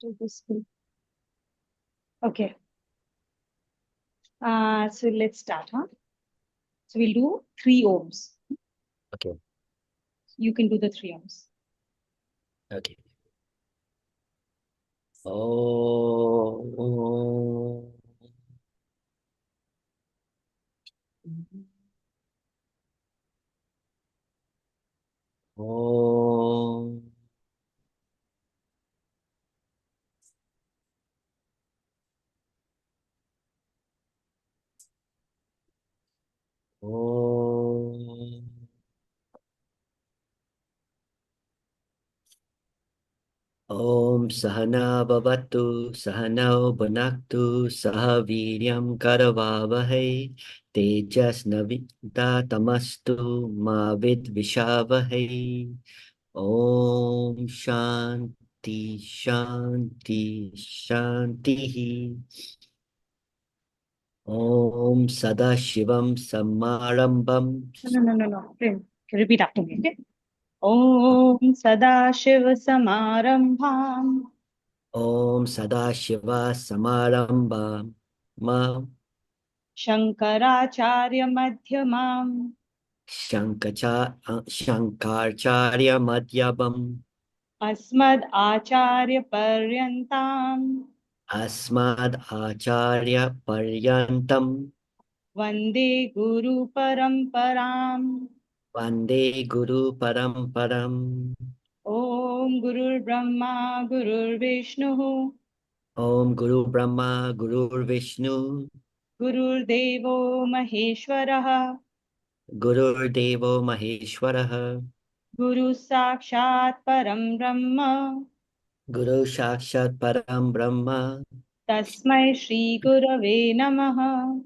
to this one. Okay. So let's start, huh? So we'll do 3 ohms. Okay. You can do the 3 ohms. Okay. Oh. Oh. Oh. Om Sahana Bhavatu Sahanao Bhunaktu Saha Viryam Karavavahai Tejasnavitamastu Ma Vidvishavahai. Om Shanti Shanti Shanti. Om Sadashivam Samarambam. No. Repeat after me, okay? Om Sadashiva Samarambham Om Sadashiva Samarambam. Shankaracharya Madhyamam Shankaracharya Madhyabam. Asmad Acharya Paryantam Asmad Acharya Paryantam. Vande Guru Paramparam. Vande Guru Paramparam. Om Gurur Brahma Gurur Vishnu Om Guru Brahma Guru Vishnu. Gurur Devo Maheshwarah Guru Devo Maheshwarah. Guru Sakshat Param Brahma Guru Sakshat Param Brahma. Tasmai Shri Gurave Namaha.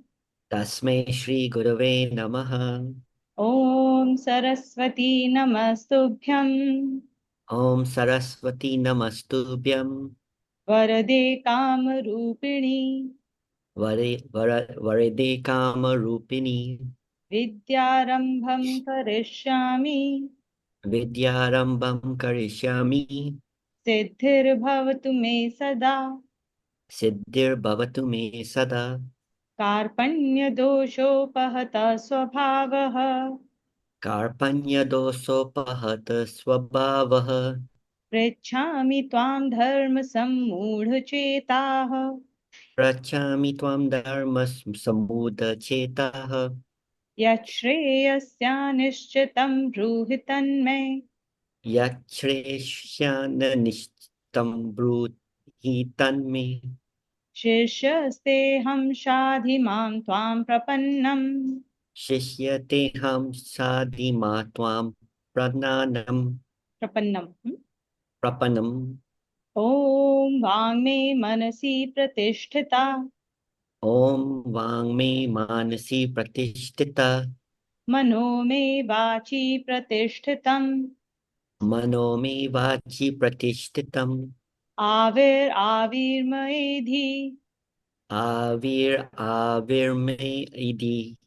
Tasmai Shri Gurave Namaha. Om Saraswati Namastubhyam Om Saraswati Namastubhyam. Varade Kamarupini Varade Kama Rupini. Vidyarambham Karishyami Vidyarambam Karishyami. Siddhir Bhavatu Me Sada Siddhir Bhavatu Me Sada. Karpanya Doshopahata Swabhavaha Karpanya Dosopahata Swabhavaha. Precchami Tvam Dharma Sammudha Prachami Tvam Dharma Sambuddha Chetaha. Yachreyasya Nishchitam Bruhi Tanmay Yachreshyana Nishtam Bruhi Tanme. Shishyaste Shadhimam Tvam Prapannam Shishyate Ham Sadhima Tvam Prananam. Prapannam. Prapanam. Om Vangme Manasi Pratishtita Om Vangme Manasi Pratishtita. Mano Me Vachi Pratishtitam Mano Me Vachi Pratishtitam. Avir Maedhi Avir Me Idhi.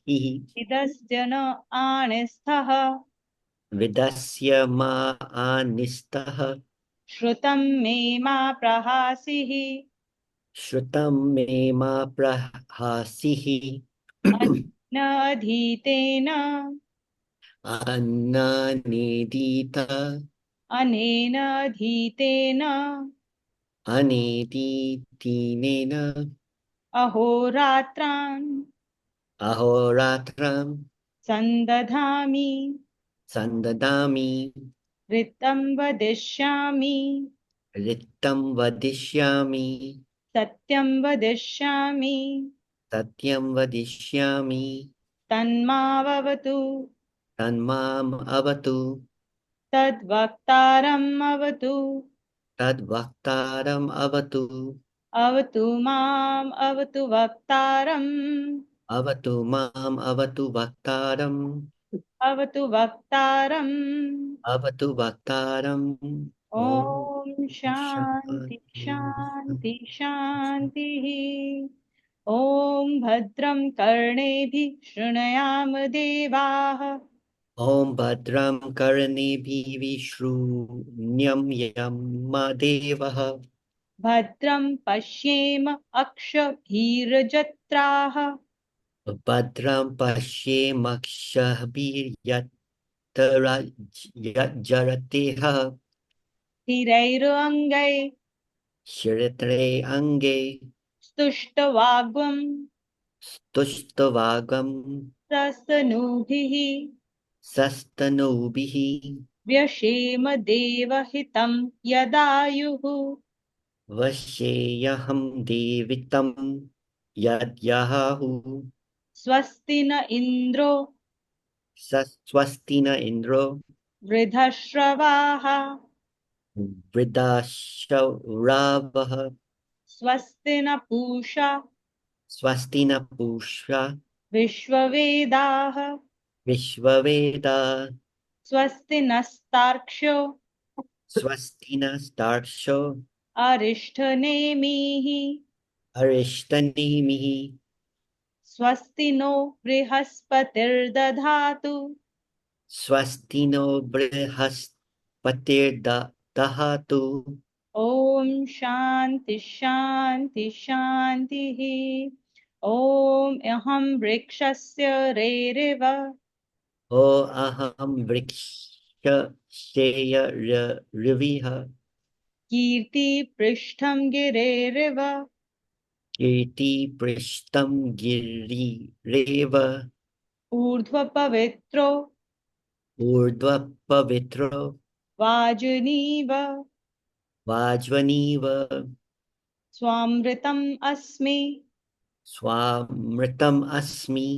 Idasyana Anisthaha Vidasya Ma Anistaha. Shrutam Me Ma Prahasihi Shrutam Me Ma Prahasihi. Anadhitena Ananidita. Anenadhitena Aneditinena. Ahoratran Ahoratram. Sandadhami Sandadami. Ritam Vadishyami Ritam Vadishyami. Satyam Vadishyami Satyam Vadishyami. Tanmavavatu Tanmam Avatu. Tadvaktaram Avatu Tadvaktaram Avatu. Avatu Mam Avatu Vaktaram Avatu Mam Avatu Vaktaram. Avatu Vaktaram. Avatu Vaktaram. Om Om Shanti Shanti. Shanti Shanti Om Bhadram Karnebhi Shrunayam Devaha Om Bhadram Karnebhi Vishrunyam Yamadevaha. भद्रं पश्येम अक्षभीरजत्राः भद्रं पश्येमक्षभिर्यतरजरतेः स्थिरैरङ्गै श्रित्रे अङ्गे स्तुष्टवाग्वं तुष्टवागं प्रसनूभिः सस्तनूभिः व्यशेम देवहितं यदायुः वश्येऽहं देवितं यद्याहुः स्वस्ति न इन्द्रो स्वस्ति न इन्द्रो वृधश्रवाः वृदाशरावः स्वस्ति न पूषा स्वस्ति न पूषा विश्ववेदाः विश्ववेदा स्वस्ति नस्तार्क्ष्यो स्वस्ति नस्तार्क्ष्यो अरिष्ठनेमिः अरिष्टनेमिः स्वस्ति नो बृहस्पतिर्दधातु स्वस्ति नो बृहस्पतिर्दधातु ॐ शान्ति शान्ति शान्तिः ॐ अहं वृक्षस्य रेरिव ओ अहं वृक्षशेयरविः कीर्तिपृष्ठं गिरेरिव कीर्तिपृष्ठं गिरिरेव ऊर्ध्वपवित्रो ऊर्ध्वपवित्रो वाजुनीव वाज्वनीव स्वामृतम् अस्मि स्वामृतम् अस्मि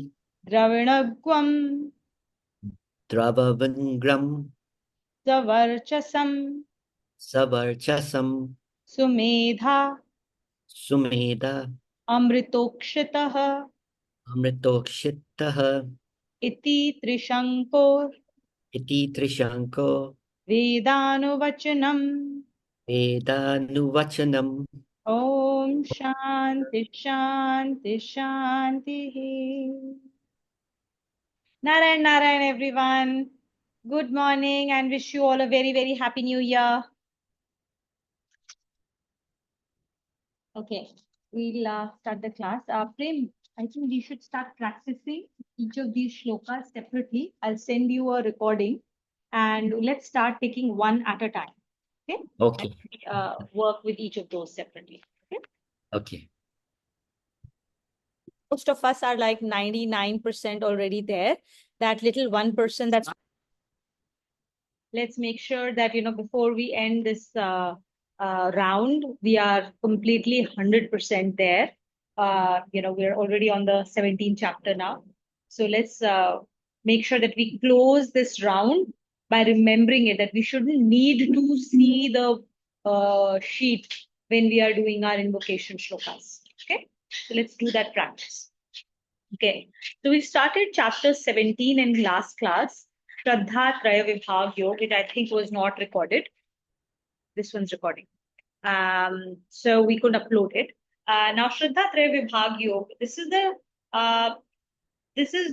द्रविणग्वं द्रवविङ्ग्रम् सवर्चसं सवर्चसं सुमेधा सुमेधा अमृतोक्षितः अमृतोक्षितः इति त्रिशङ्को इति त्रिशङ्को वेदानुवचनम् वेदानुवचनम् ॐ शान्ति शान्ति शान्तिः Narayan Narayan everyone. Good morning and wish you all a very happy new year. Okay, we'll start the class. Prem, I think we should start practicing each of these shlokas separately. I'll send you a recording and let's start taking one at a time. Okay? Okay. And, work with each of those separately. Okay? Okay. Most of us are like 99% already there. That little 1% that's let's make sure that before we end this round, we are completely 100% there. We're already on the 17th chapter now. So let's make sure that we close this round by remembering it, that we shouldn't need to see the sheet when we are doing our invocation shlokas. Okay, so let's do that practice. Okay, so we started chapter 17 in last class, Shraddha Traya Vibhag Yoga, which I think was not recorded. This one's recording. So we could upload it. Now Shraddha Traya Vibhag Yoga, this is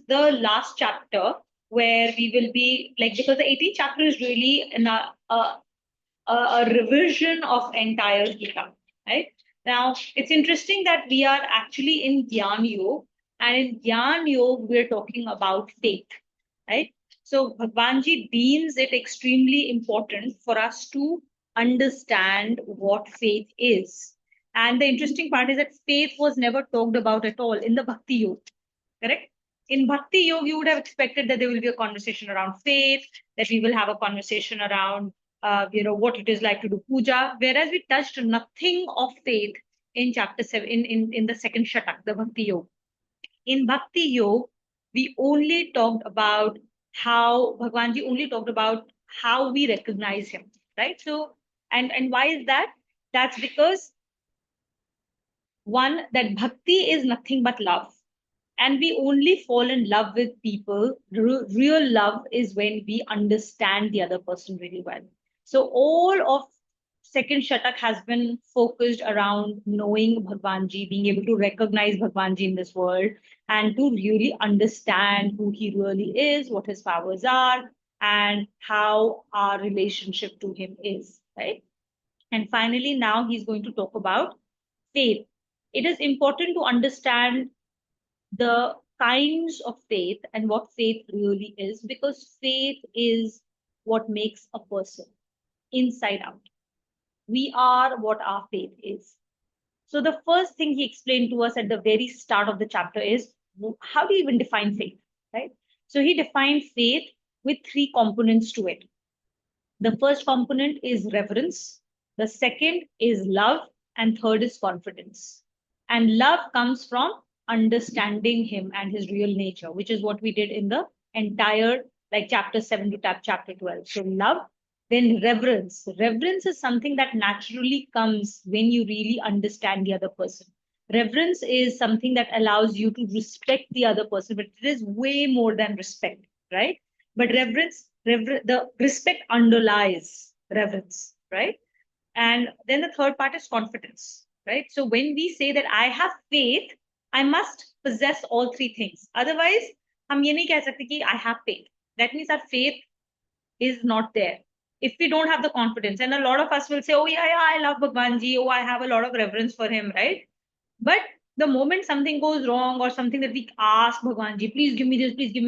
the last chapter where we will be like, because the 18th chapter is really a revision of entire Gita, right? Now, it's interesting that we are actually in Gyan Yoga, and in Gyan Yoga, we're talking about faith, right? So, Bhagwanji deems it extremely important for us to understand what faith is. And the interesting part is that faith was never talked about at all in the Bhakti Yoga, correct? In Bhakti Yoga, you would have expected that there will be a conversation around faith, that we will have a conversation around what it is like to do puja, whereas we touched nothing of faith in chapter 7, in the second shatak, the Bhakti Yoga. In Bhakti Yoga, we only talked about how Bhagwanji only talked about how we recognize him, right? So, and why is that? That's because one, that bhakti is nothing but love. And we only fall in love with people. Real love is when we understand the other person really well. So all of second Shatak has been focused around knowing Bhagwanji, being able to recognize Bhagwanji in this world, and to really understand who he really is, what his powers are, and how our relationship to him is, right? And finally, now he's going to talk about faith. It is important to understand the kinds of faith and what faith really is, because faith is what makes a person inside out. We are what our faith is. So, the first thing he explained to us at the very start of the chapter is, how do you even define faith, right? So, he defined faith with three components to it. The first component is reverence, the second is love, and third is confidence. And love comes from understanding him and his real nature, which is what we did in the entire, like, chapter 7 to chapter 12. So love, then reverence. Reverence is something that naturally comes when you really understand the other person. Reverence is something that allows you to respect the other person, but it is way more than respect, right? But the respect underlies reverence, right? And then the third part is confidence, right? So when we say that I have faith, I must possess all three things. Otherwise, हम ये नहीं कह सकते कि I have faith. That means our faith is not there. If we don't have the confidence, and a lot of us will say, oh, yeah, I love Bhagwan Ji, oh, I have a lot of reverence for him, right? But the moment something goes wrong or something that we ask Bhagwan Ji, please give me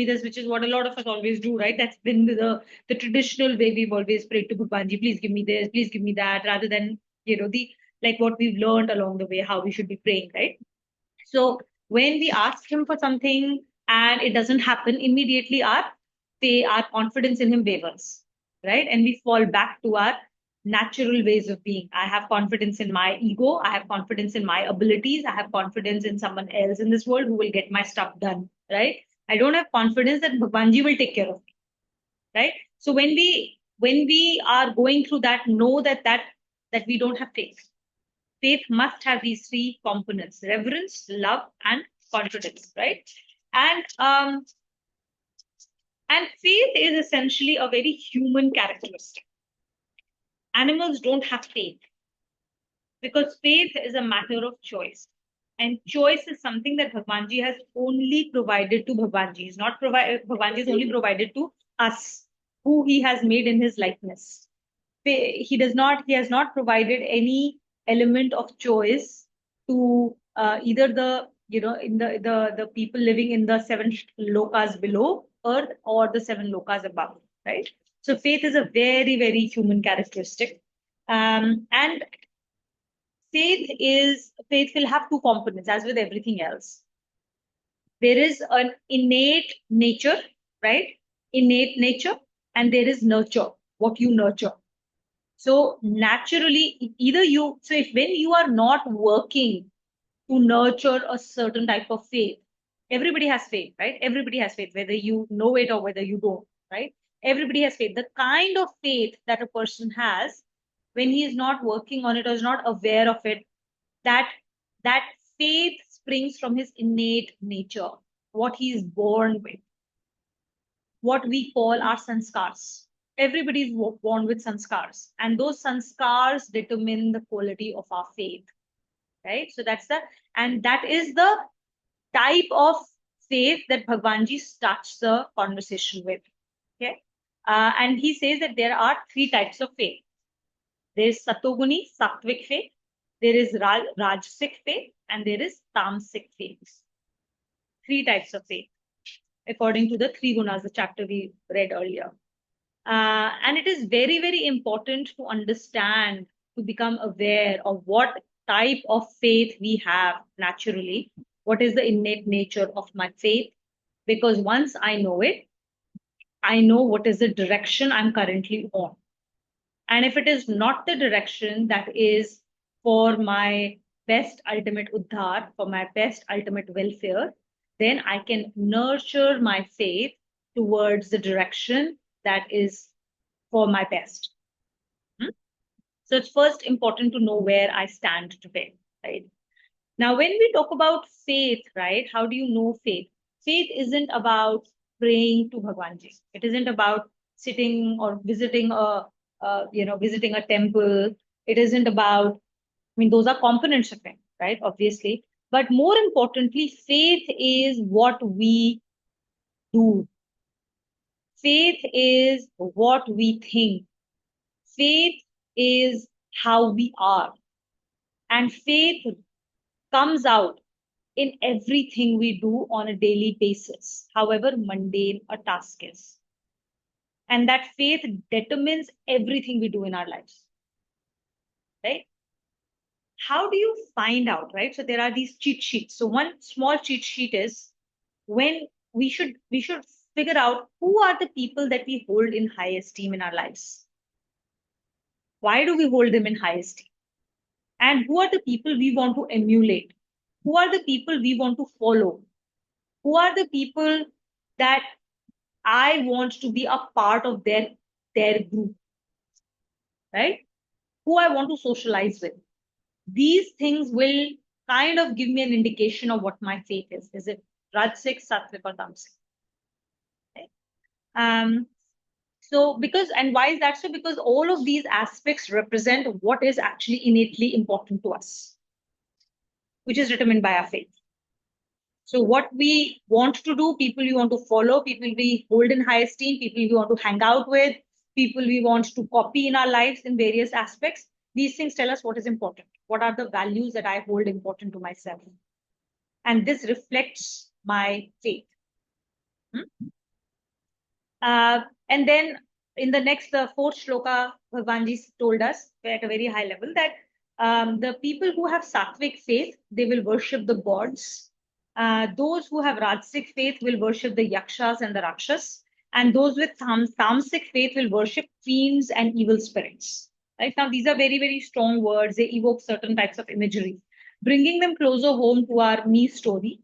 this, which is what a lot of us always do, right? That's been the traditional way we've always prayed to Bhagwan Ji, please give me this, please give me that, rather than, the like what we've learned along the way, how we should be praying, right? So when we ask him for something and it doesn't happen, immediately our confidence in him wavers, right? And we fall back to our natural ways of being. I have confidence in my ego. I have confidence in my abilities. I have confidence in someone else in this world who will get my stuff done, right? I don't have confidence that Bhagwanji will take care of me, right? So when we are going through that, know that we don't have faith. Faith must have these three components: reverence, love, and confidence, right? And and faith is essentially a very human characteristic. Animals don't have faith because faith is a matter of choice. And choice is something that Bhagwanji has only provided to Bhagwanji. Is not provided. Bhagwanji is only provided to us, who he has made in his likeness. He has not provided any element of choice to either the in the people living in the seven lokas below earth or the seven lokas above, right? So faith is a very, very human characteristic. And faith will have two components, as with everything else. There is an innate nature, right? Innate nature, and there is nurture, what you nurture. So naturally, if when you are not working to nurture a certain type of faith, everybody has faith, right? Everybody has faith, whether you know it or whether you don't, right? Everybody has faith. The kind of faith that a person has, when he is not working on it or is not aware of it, that that faith springs from his innate nature, what he is born with, what we call our sanskars. Everybody is born with sanskars, and those sanskars determine the quality of our faith, right? So that is the type of faith that Bhagwanji starts the conversation with. Okay. And he says that there are three types of faith. There is Satoguni, Sattvic faith, there is Rajasic faith, and there is Tamasic faith. Three types of faith, according to the three gunas, the chapter we read earlier. And it is very, very important to understand, to become aware of what type of faith we have naturally, what is the innate nature of my faith. Because once I know it, I know what is the direction I'm currently on. And if it is not the direction that is for my best ultimate uddhar, for my best ultimate welfare, then I can nurture my faith towards the direction that is for my best. So it's first important to know where I stand today, right? Now, when we talk about faith, right, how do you know faith? Faith isn't about praying to Bhagwanji. It isn't about sitting or visiting a temple. It isn't about, I mean, those are components of it, right? Obviously. But more importantly, faith is what we do. Faith is what we think. Faith is how we are. And faith comes out in everything we do on a daily basis, however mundane a task is. And that faith determines everything we do in our lives, right? How do you find out, right? So there are these cheat sheets. So one small cheat sheet is when we should figure out who are the people that we hold in high esteem in our lives. Why do we hold them in high esteem? And who are the people we want to emulate? Who are the people we want to follow? Who are the people that I want to be a part of their group, right? Who I want to socialize with. These things will kind of give me an indication of what my faith is. Is it Rajsik, Sattvic, or Tamasic? Right? So because and why is that so? Because all of these aspects represent what is actually innately important to us, which is determined by our faith. So what we want to do, people we want to follow, people we hold in high esteem, people we want to hang out with, people we want to copy in our lives in various aspects, these things tell us what is important. What are the values that I hold important to myself? And this reflects my faith. Hmm? And then in the next, the fourth shloka, Bhagwanji told us at a very high level that the people who have sattvic faith, they will worship the gods. Those who have rajasic faith will worship the yakshas and the rakshas. And those with tamasic faith will worship fiends and evil spirits. Right now, these are very, very strong words. They evoke certain types of imagery. Bringing them closer home to our me story,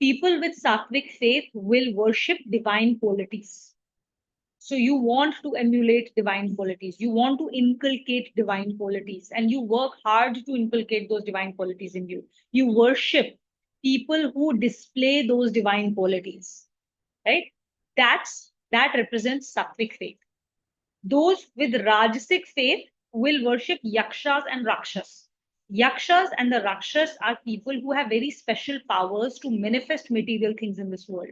people with sattvic faith will worship divine qualities. So you want to emulate divine qualities. You want to inculcate divine qualities, and you work hard to inculcate those divine qualities in you. You worship people who display those divine qualities, right? That represents sattvic faith. Those with rajasic faith will worship yakshas and rakshas. Yakshas and the rakshas are people who have very special powers to manifest material things in this world.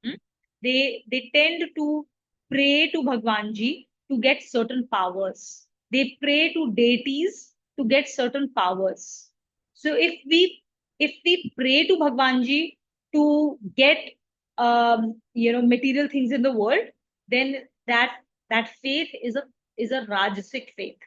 Hmm? They tend to pray to Bhagwanji to get certain powers. They pray to deities to get certain powers. So if we pray to Bhagwanji to get material things in the world, then that faith is a rajasic faith.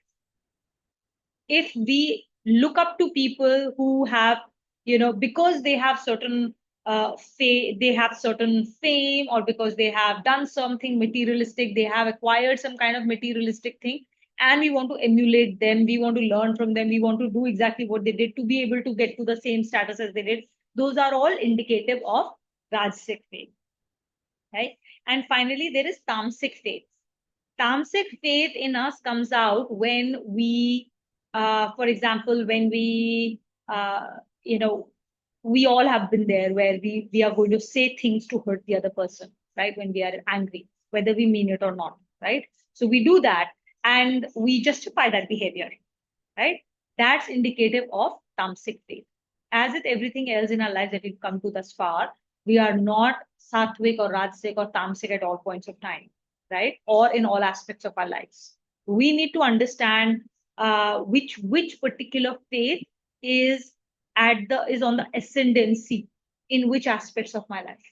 If we look up to people who have, because they have certain they have certain fame, or because they have done something materialistic, they have acquired some kind of materialistic thing, and we want to emulate them, we want to learn from them, we want to do exactly what they did to be able to get to the same status as they did. Those are all indicative of rajasic faith, right? And finally, there is tamasic faith. Tamasic faith in us comes out when we, for example, when we, we all have been there where we are going to say things to hurt the other person, right? When we are angry, whether we mean it or not, right? So we do that and we justify that behavior, right? That's indicative of tamasic faith. As with everything else in our lives that we've come to thus far, we are not sattvic or rajasic or tamasic at all points of time, right? Or in all aspects of our lives. We need to understand which particular faith is is on the ascendancy in which aspects of my life.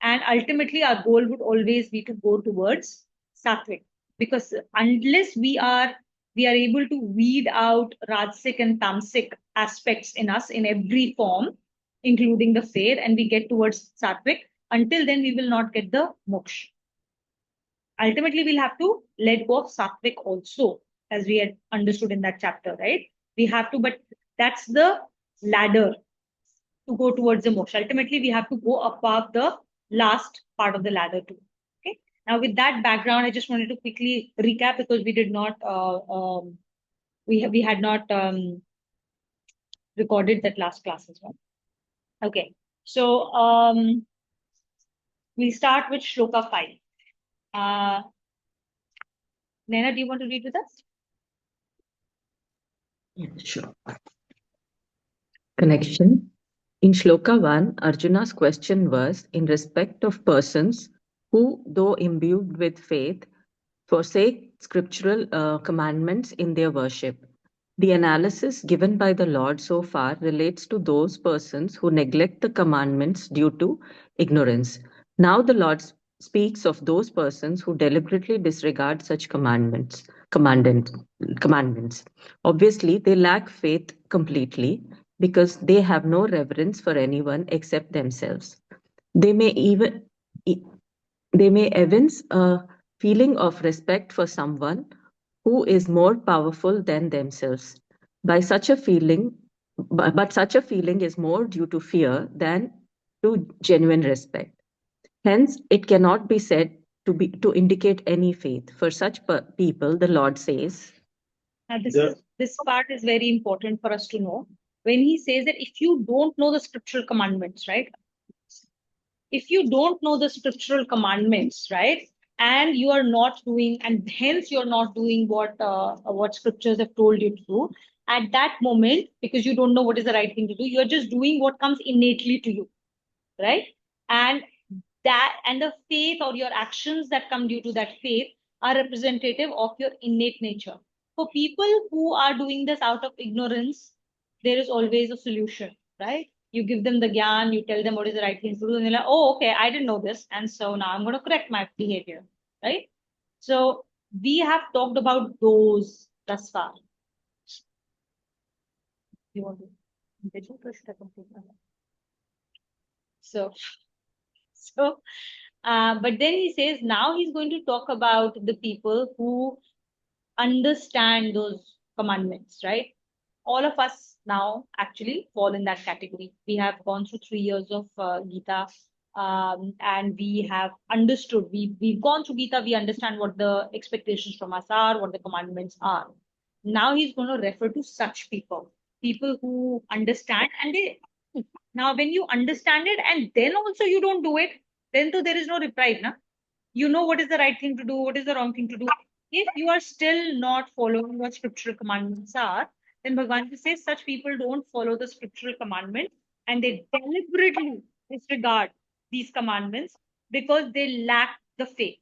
And ultimately, our goal would always be to go towards sattvic, because unless we are able to weed out rajasic and tamasic aspects in us in every form, including the faith, and we get towards sattvic, until then we will not get the moksha. Ultimately, we'll have to let go of sattvic also, as we had understood in that chapter, right? We have to, but that's the ladder to go towards the moksha. Ultimately, we have to go above the last part of the ladder too. Okay. Now, with that background, I just wanted to quickly recap because we did not, we had not recorded that last class as well. Okay. So we'll start with shloka 5. Naina, do you want to read with us? Yeah, sure. Connection. In Shloka 1, Arjuna's question was in respect of persons who, though imbued with faith, forsake scriptural commandments in their worship. The analysis given by the Lord so far relates to those persons who neglect the commandments due to ignorance. Now the Lord speaks of those persons who deliberately disregard such commandments. Obviously, they lack faith completely because they have no reverence for anyone except themselves. They may even they may evince a feeling of respect for someone who is more powerful than themselves. By such a feeling, but such a feeling is more due to fear than to genuine respect. Hence, it cannot be said to indicate any faith. For such people, the Lord says. This part is very important for us to know. When he says that if you don't know the scriptural commandments, right? If you don't know the scriptural commandments, right, and you are not doing, and hence you're not doing what scriptures have told you to do at that moment, because you don't know what is the right thing to do, you're just doing what comes innately to you, right? And the faith or your actions that come due to that faith are representative of your innate nature. For people who are doing this out of ignorance, there is always a solution, right? You give them the gyan, you tell them what is the right thing to do, and they're like, oh, okay, I didn't know this, and so now I'm going to correct my behavior, right? So we have talked about those thus far. You want to? Did you push the computer? So, but then he says now he's going to talk about the people who understand those commandments, right? All of us now actually fall in that category. We have gone through 3 years of Gita, and we have understood. We've gone through Gita. We understand what the expectations from us are, what the commandments are. Now he's going to refer to such people who understand, and they. Now, when you understand it and then also you don't do it, then there is no reply, na? You know what is the right thing to do, what is the wrong thing to do. If you are still not following what scriptural commandments are, then Bhagavan says such people don't follow the scriptural commandment and they deliberately disregard these commandments because they lack the faith.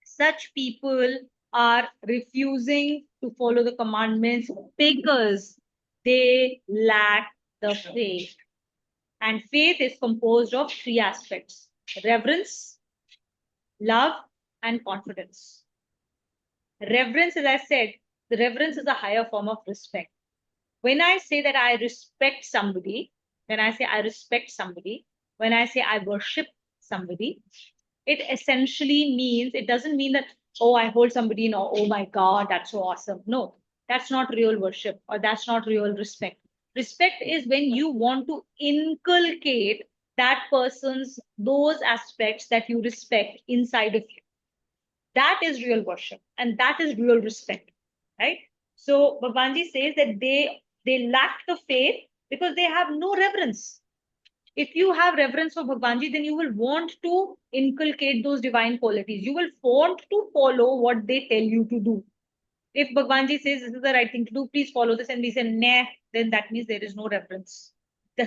Such people are refusing to follow the commandments because they lack the faith. And faith is composed of 3 aspects: reverence, love, and confidence. Reverence, as I said, the reverence is a higher form of respect. When I say that I respect somebody, when I say I respect somebody, when I say I worship somebody, it essentially means, it doesn't mean that, oh, I hold somebody in awe, oh my God, that's so awesome. No, that's not real worship, or that's not real respect. Respect is when you want to inculcate that person's, those aspects that you respect inside of you. That is real worship and that is real respect, right? So Bhagwanji says that they lack the faith because they have no reverence. If you have reverence for Bhagwanji, then you will want to inculcate those divine qualities. You will want to follow what they tell you to do. If Bhagwanji says this is the right thing to do, please follow this, and we say nah, then that means there is no reverence.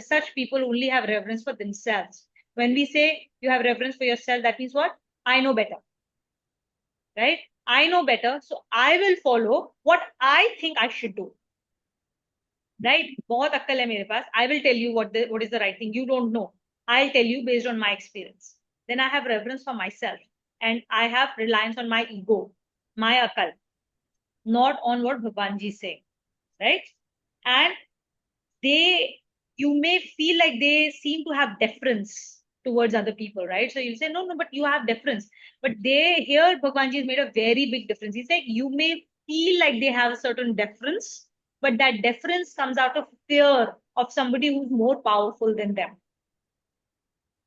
Such people only have reverence for themselves. When we say you have reverence for yourself, that means what? I know better. Right? I know better, so I will follow what I think I should do. Right? बहुत अक्कल है मेरे पास. I will tell you what is the right thing. You don't know. I'll tell you based on my experience. Then I have reverence for myself, and I have reliance on my ego, my akal, not on what Bhagwanji say. Right? And you may feel like they seem to have deference towards other people, right? So you say, no, but you have deference. But here Bhagwanji has made a very big difference. He's like, you may feel like they have a certain deference, but that deference comes out of fear of somebody who's more powerful than them.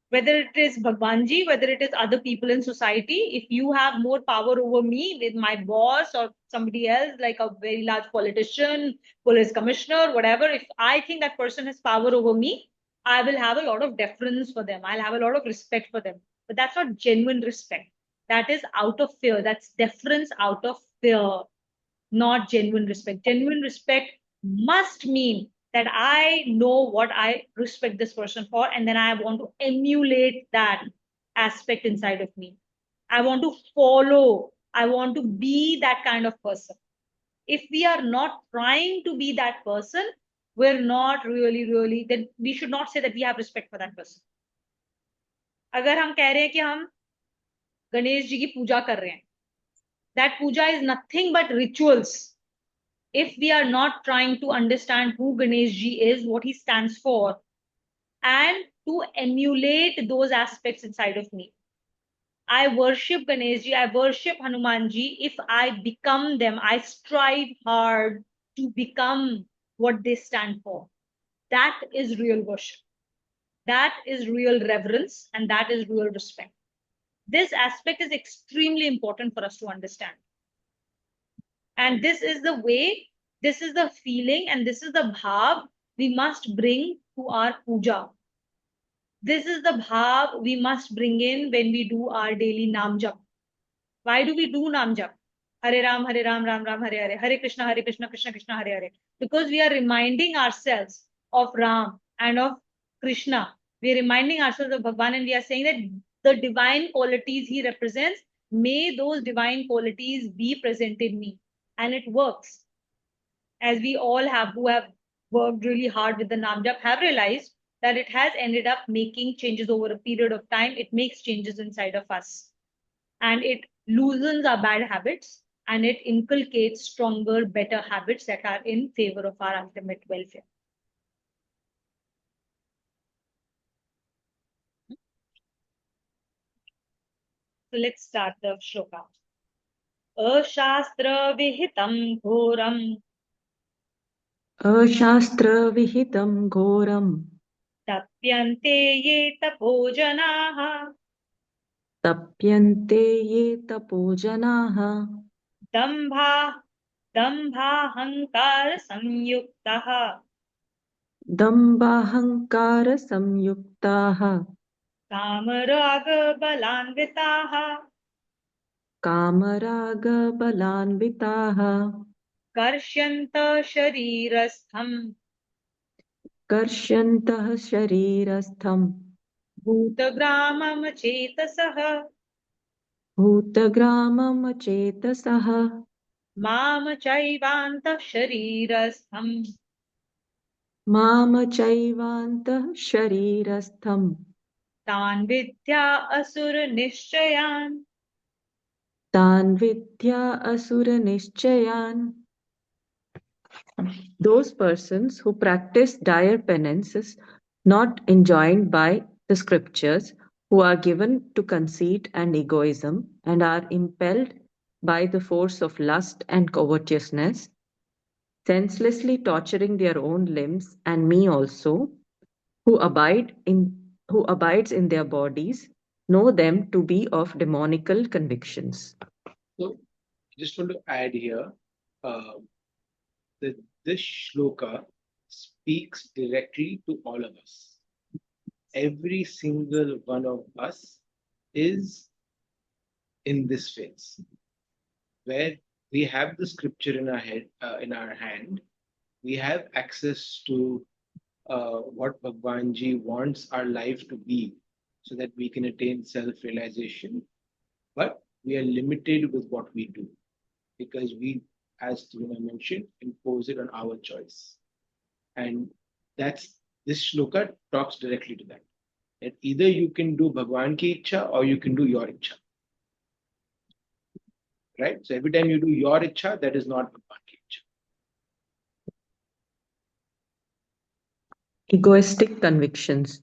Whether it is Bhagwanji, whether it is other people in society, if you have more power over me with my boss or somebody else, like a very large politician, police commissioner, whatever, if I think that person has power over me, I will have a lot of deference for them. I'll have a lot of respect for them. But that's not genuine respect. That is out of fear. That's deference out of fear, not genuine respect. Genuine respect must mean that I know what I respect this person for, and then I want to emulate that aspect inside of me. I want to follow I want to be that kind of person. If we are not trying to be that person, we're not really, then we should not say that we have respect for that person. अगर हम कह रहे हैं कि हम गणेश जी की पूजा कर रहे हैं, that puja is nothing but rituals. If we are not trying to understand who Ganesh ji is, what he stands for, and to emulate those aspects inside of me. I worship Ganesh ji, I worship Hanuman ji. If I become them, I strive hard to become what they stand for. That is real worship. That is real reverence, and that is real respect. This aspect is extremely important for us to understand. And this is the way, this is the feeling, and this is the bhav we must bring to our puja. This is the bhav we must bring in when we do our daily nam jap. Why do we do nam jap? Hare Ram, Ram Ram, Hare Hare, Hare Krishna, Krishna Krishna, Hare Hare. Because we are reminding ourselves of Ram and of Krishna. We are reminding ourselves of Bhagwan, and we are saying that the divine qualities he represents, may those divine qualities be present in me. And it works. As we all have, who have worked really hard with the nam jap, have realized that it has ended up making changes over a period of time. It makes changes inside of us, and it loosens our bad habits, and it inculcates stronger, better habits that are in favor of our ultimate welfare. So let's start the shloka. Ashastra vihitam ghoram Ashastra-vihitam ghoram tapyante ye tapojanaha tapyante ye tapojanaha dambhahankar samyuktaha dambhahankara-samyuktaha kamaraga balanvitaha kamaraga-balanvitaha karshanta sharirastham karshantah sharirastham bhutagramam chetasah bhutagramam-chetasah mam chaivanta sharirastham mamachaivaantah sharirastham tan vidya asur nishchayan tan vidya asura-nishchayan. Those persons who practice dire penances not enjoined by the scriptures, who are given to conceit and egoism, and are impelled by the force of lust and covetousness, senselessly torturing their own limbs and me also, who abides in their bodies, know them to be of demonical convictions. So, just want to add here uh, that this shloka speaks directly to all of us. Every single one of us is in this phase where we have the scripture in our head, in our hand. We have access to what Bhagwanji wants our life to be, so that we can attain self-realization. But we are limited with what we do, because we, as Trina mentioned, impose it on our choice. And that's, this shloka talks directly to that. That either you can do Bhagwan ki ichha or you can do your ichha. Right? So every time you do your ichha, that is not Bhagwan ki ichha. Egoistic convictions.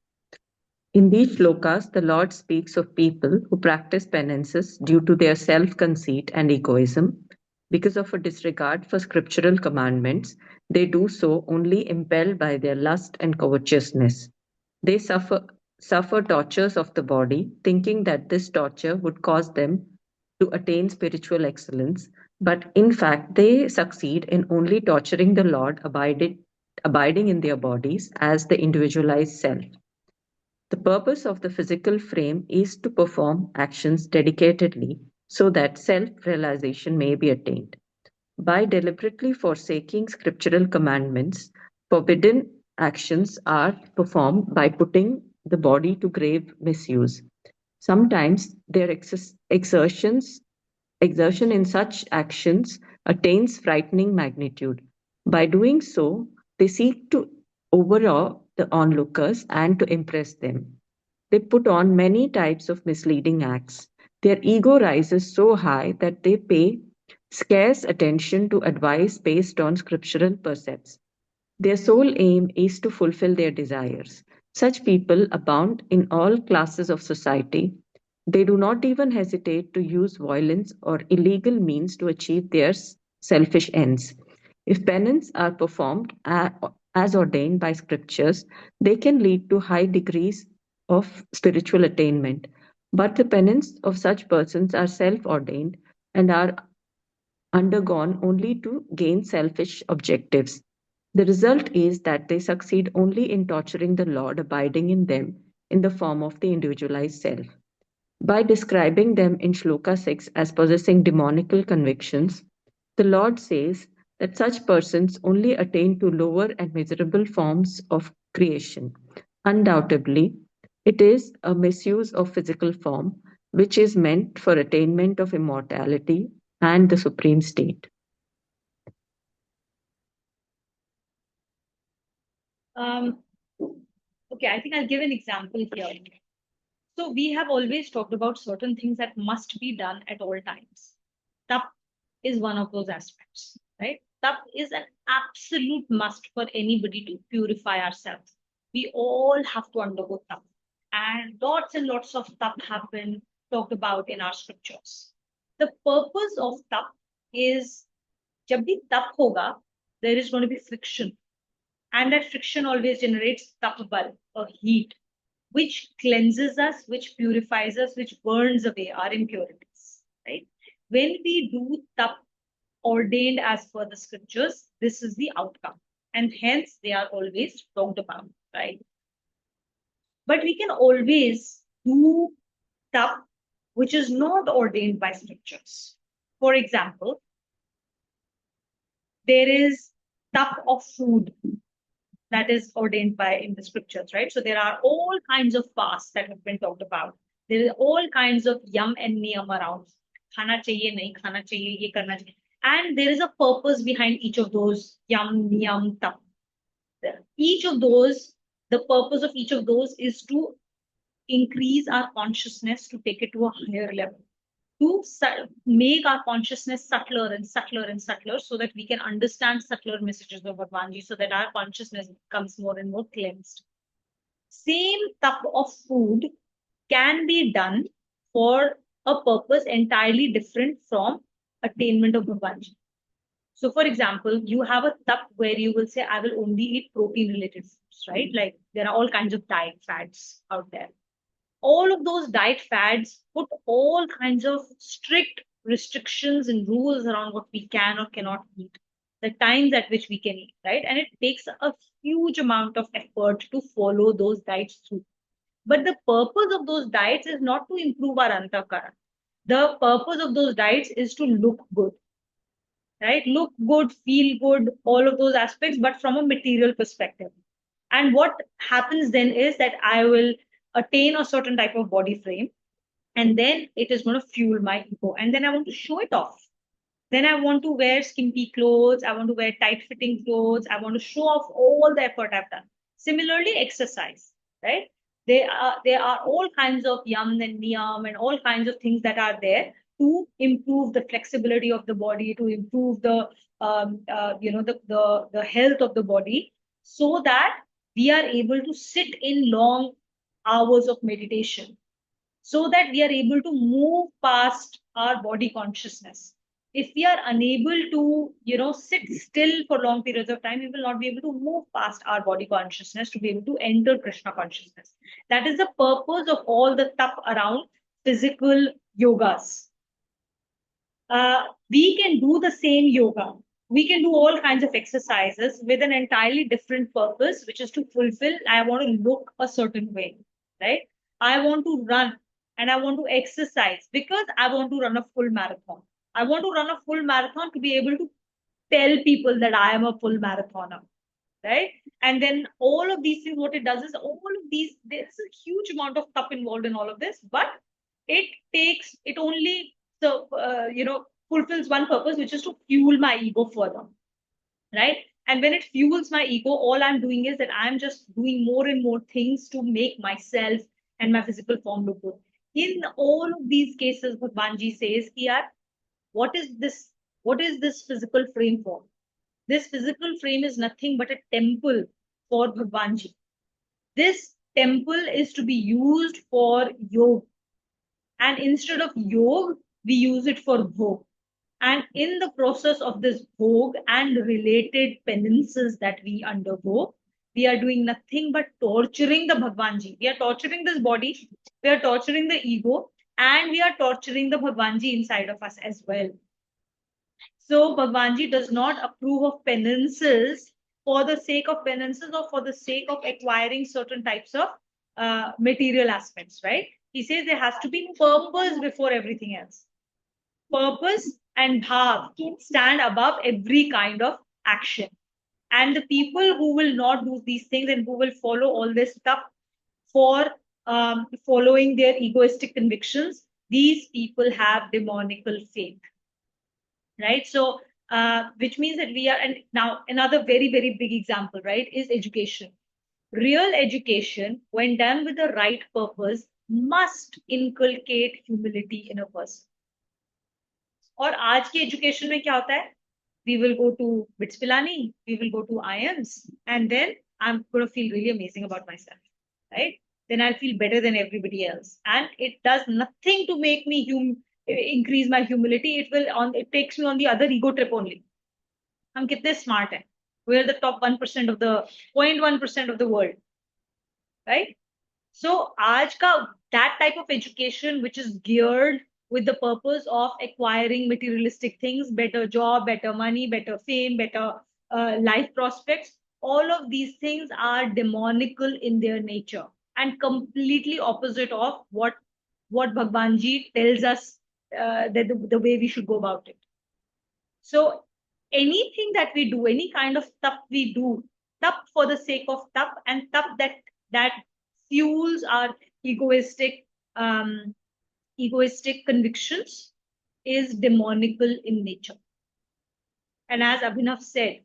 In these shlokas, the Lord speaks of people who practice penances due to their self-conceit and egoism. Because of a disregard for scriptural commandments, they do so only impelled by their lust and covetousness. They suffer tortures of the body, thinking that this torture would cause them to attain spiritual excellence, but in fact they succeed in only torturing the Lord abiding in their bodies as the individualized self. The purpose of the physical frame is to perform actions dedicatedly so that self-realization may be attained. By deliberately forsaking scriptural commandments, forbidden actions are performed by putting the body to grave misuse. Sometimes their exertions exertion in such actions attains frightening magnitude. By doing so, they seek to overawe the onlookers and to impress them. They put on many types of misleading acts. Their ego rises so high that they pay scarce attention to advice based on scriptural precepts. Their sole aim is to fulfill their desires. Such people abound in all classes of society. They do not even hesitate to use violence or illegal means to achieve their selfish ends. If penance are performed as ordained by scriptures, they can lead to high degrees of spiritual attainment. But the penance of such persons are self ordained and are undergone only to gain selfish objectives. The result is that they succeed only in torturing the Lord abiding in them in the form of the individualized self. By describing them in Shloka 6 as possessing demonical convictions, the Lord says that such persons only attain to lower and miserable forms of creation. Undoubtedly, it is a misuse of physical form, which is meant for attainment of immortality and the supreme state. Okay, I think I'll give an example here. So we have always talked about certain things that must be done at all times. Tap is one of those aspects, right? Tap is an absolute must for anybody to purify ourselves. We all have to undergo tap. And lots of tap have been talked about in our scriptures. The purpose of tap is, जब भी तप होगा, there is going to be friction. And that friction always generates tapbal, or heat, which cleanses us, which purifies us, which burns away our impurities. Right? When we do tap ordained as per the scriptures, this is the outcome. And hence they are always talked about, right? But we can always do tap which is not ordained by scriptures. For example, there is tap of food that is ordained by in the scriptures, right? So there are all kinds of fasts that have been talked about. There are all kinds of yam and niyam around. Khana chahiye, nahi khana chahiye, ye karna chahiye. And there is a purpose behind each of those yam, niyam, tap. Each of those, the purpose of each of those is to increase our consciousness, to take it to a higher level, to make our consciousness subtler and subtler and subtler so that we can understand subtler messages of Bhagwanji, so that our consciousness becomes more and more cleansed. Same cup of food can be done for a purpose entirely different from attainment of Bhagwanji. So, for example, you have a tap where you will say, I will only eat protein related foods, right? Like there are all kinds of diet fads out there. All of those diet fads put all kinds of strict restrictions and rules around what we can or cannot eat, the times at which we can eat, right? And it takes a huge amount of effort to follow those diets through. But the purpose of those diets is not to improve our antakara. The purpose of those diets is to look good, right? Look good, feel good, all of those aspects, but from a material perspective. And what happens then is that I will attain a certain type of body frame, and then it is going to fuel my ego. And then I want to show it off. Then I want to wear skimpy clothes. I want to wear tight fitting clothes. I want to show off all the effort I've done. Similarly, exercise, right? There are all kinds of yam and niyam and all kinds of things that are there to improve the flexibility of the body, to improve the the health of the body, so that we are able to sit in long hours of meditation, so that we are able to move past our body consciousness. If we are unable to, sit still for long periods of time, we will not be able to move past our body consciousness to be able to enter Krishna consciousness. That is the purpose of all the tap around physical yogas. We can do the same yoga. We can do all kinds of exercises with an entirely different purpose, which is to fulfill, I want to look a certain way, right? I want to run and I want to exercise because I want to run a full marathon. I want to run a full marathon to be able to tell people that I am a full marathoner, right? And then all of these things, what it does is all of these, there's a huge amount of stuff involved in all of this, but it only So, fulfills one purpose, which is to fuel my ego further, right? And when it fuels my ego, all I'm doing is that I'm just doing more and more things to make myself and my physical form look good. In all of these cases, Bhagwanji says, "Yaar, what is this? What is this physical frame for? This physical frame is nothing but a temple for Bhagwanji. This temple is to be used for yoga. And instead of yoga, we use it for bhog. And in the process of this bhog and related penances that we undergo, we are doing nothing but torturing the Bhagwanji. We are torturing this body, we are torturing the ego, and we are torturing the Bhagwanji inside of us as well. So Bhagwanji does not approve of penances for the sake of penances or for the sake of acquiring certain types of material aspects, right? He says there has to be purpose before everything else. Purpose and bhav stand above every kind of action. And the people who will not do these things and who will follow all this stuff for following their egoistic convictions, these people have demonical faith, right? So, which means that we are, and now another very, very big example, right, is education. Real education, when done with the right purpose, must inculcate humility in a person. और आज की education में क्या होता है? We will go to Bits Pilani, we will go to IMs, and then I'm going to feel really amazing about myself, right? Then I'll feel better than everybody else, and it does nothing to make me increase my humility. It takes me on the other ego trip only. हम कितने smart हैं? We are the top 1% of the 0.1% of the world, right? So आज का that type of education which is geared with the purpose of acquiring materialistic things, better job, better money, better fame, better life prospects, all of these things are demonical in their nature and completely opposite of what Bhagwanji tells us that the way we should go about it. So anything that we do, any kind of tap we do, tap for the sake of tap, and tap that fuels our egoistic convictions, is demonical in nature. And as Abhinav said,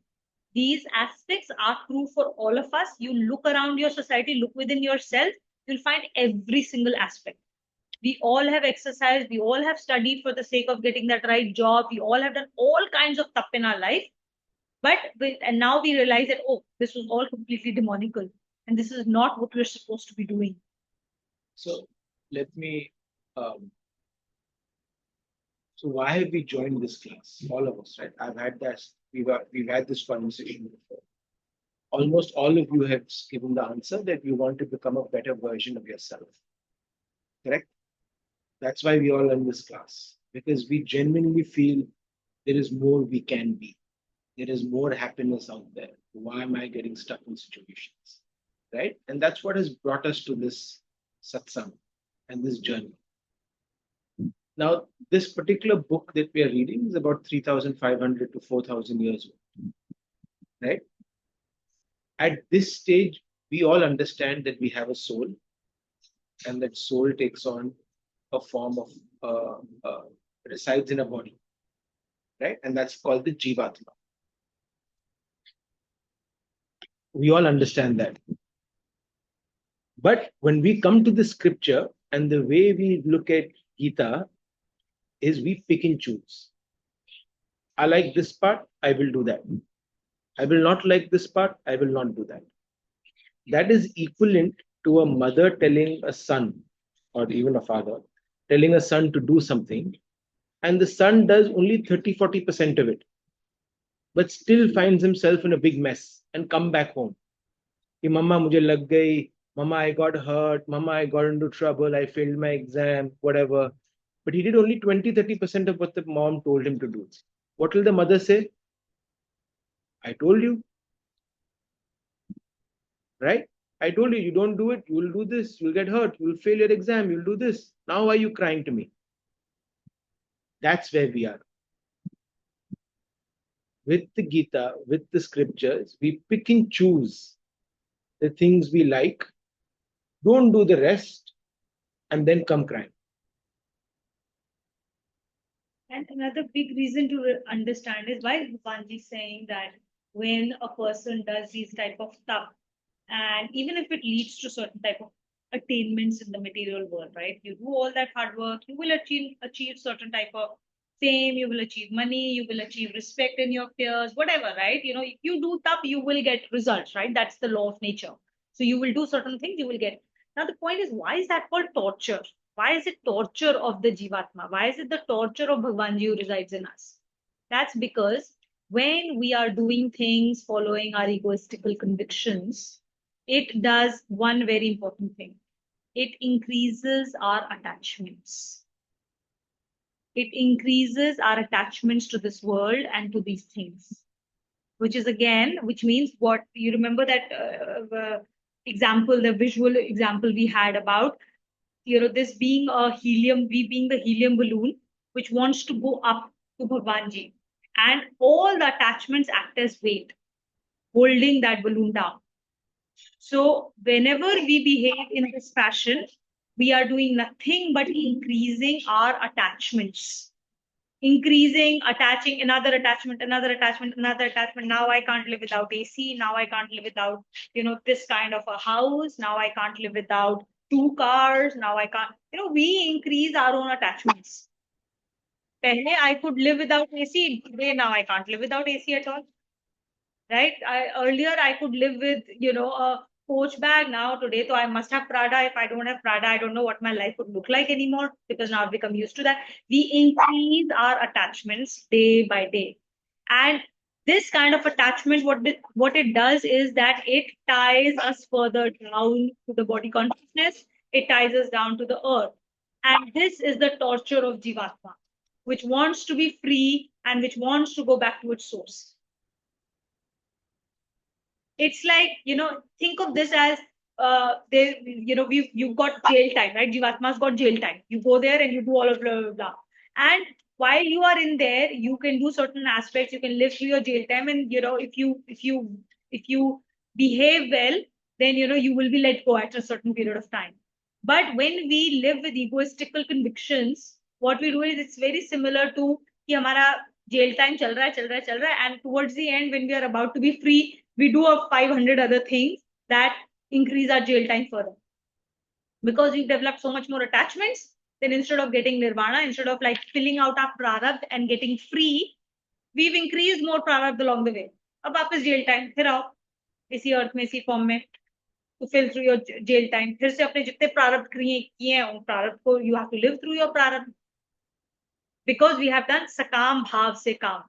these aspects are true for all of us. You look around your society, look within yourself, you'll find every single aspect. We all have exercised, we all have studied for the sake of getting that right job, we all have done all kinds of stuff in our life, and now we realize that, oh, this was all completely demonical, and this is not what we're supposed to be doing. So let me. So why have we joined this class? All of us, right? I've had this. We've had this conversation before. Almost all of you have given the answer that you want to become a better version of yourself. Correct? That's why we all in this class, because we genuinely feel there is more we can be. There is more happiness out there. Why am I getting stuck in situations? Right? And that's what has brought us to this satsang and this journey. Now, this particular book that we are reading is about 3,500 to 4,000 years old. Right? At this stage, we all understand that we have a soul, and that soul takes on a form of resides in a body, right? And that's called the Jivatma. We all understand that. But when we come to the scripture and the way we look at Gita is we pick and choose. I like this part, I will do that. I will not like this part, I will not do that. That is equivalent to a mother telling a son, or even a father, telling a son to do something, and the son does only 30-40% of it, but still finds himself in a big mess and come back home. Mama, mujhe lag gayi. Mama, I got hurt. Mama, I got into trouble. I failed my exam, whatever. But he did only 20-30% of what the mom told him to do. What will the mother say? I told you. Right? I told you, you don't do it, you will do this, you'll get hurt, you'll fail your exam, you'll do this. Now why are you crying to me? That's where we are. With the Gita, with the scriptures, we pick and choose the things we like, don't do the rest, and then come crying. And another big reason to understand is why Bhupanji is saying that when a person does these type of stuff, and even if it leads to certain type of attainments in the material world, right? You do all that hard work, you will achieve certain type of fame, you will achieve money, you will achieve respect in your peers, whatever, right? If you do stuff, you will get results, right? That's the law of nature. So you will do certain things, you will get. Now the point is, why is that called torture? Why is it torture of the Jivatma? Why is it the torture of Bhagwanji who resides in us? That's because when we are doing things following our egoistical convictions, it does one very important thing. It increases our attachments. It increases our attachments to this world and to these things, which means what you remember that example, the visual example we had about this being we being the helium balloon, which wants to go up to Bhagwanji. And all the attachments act as weight, holding that balloon down. So whenever we behave in this fashion, we are doing nothing but increasing our attachments. Attaching another attachment, another attachment, another attachment. Now I can't live without AC. Now I can't live without, this kind of a house. Now I can't live without two cars. Now I can't, we increase our own attachments. Pehle I could live without AC. Today now I can't live without AC at all. Right? Earlier I could live with, a Coach bag. Now today, so I must have Prada. If I don't have Prada, I don't know what my life would look like anymore, because now I've become used to that. We increase our attachments day by day. And this kind of attachment, what it does is that it ties us further down to the body consciousness. It ties us down to the earth. And this is the torture of Jivatma, which wants to be free and which wants to go back to its source. It's like, think of this as you've got jail time, right? Jivatma's got jail time. You go there and you do all of blah blah blah. And while you are in there, you can do certain aspects, you can live through your jail time, and if you behave well, then you will be let go at a certain period of time. But when we live with egoistical convictions, what we do is it's very similar to कि हमारा jail time चल रहा है चल रहा है चल रहा है, and towards the end, when we are about to be free, we do a 500 other things that increase our jail time further, because we've developed so much more attachments. Then instead of getting nirvana, instead of like filling out our prarabdha and getting free, we've increased more prarabdha along the way. अब वापस jail time, फिर आओ इसी अर्थ में, इसी form में, to fill through your jail time. फिर से अपने जितने प्रारब्ध किए हैं उन प्रारब्ध को you have to live through your प्रारब्ध, because we have done sakam bhav se kam.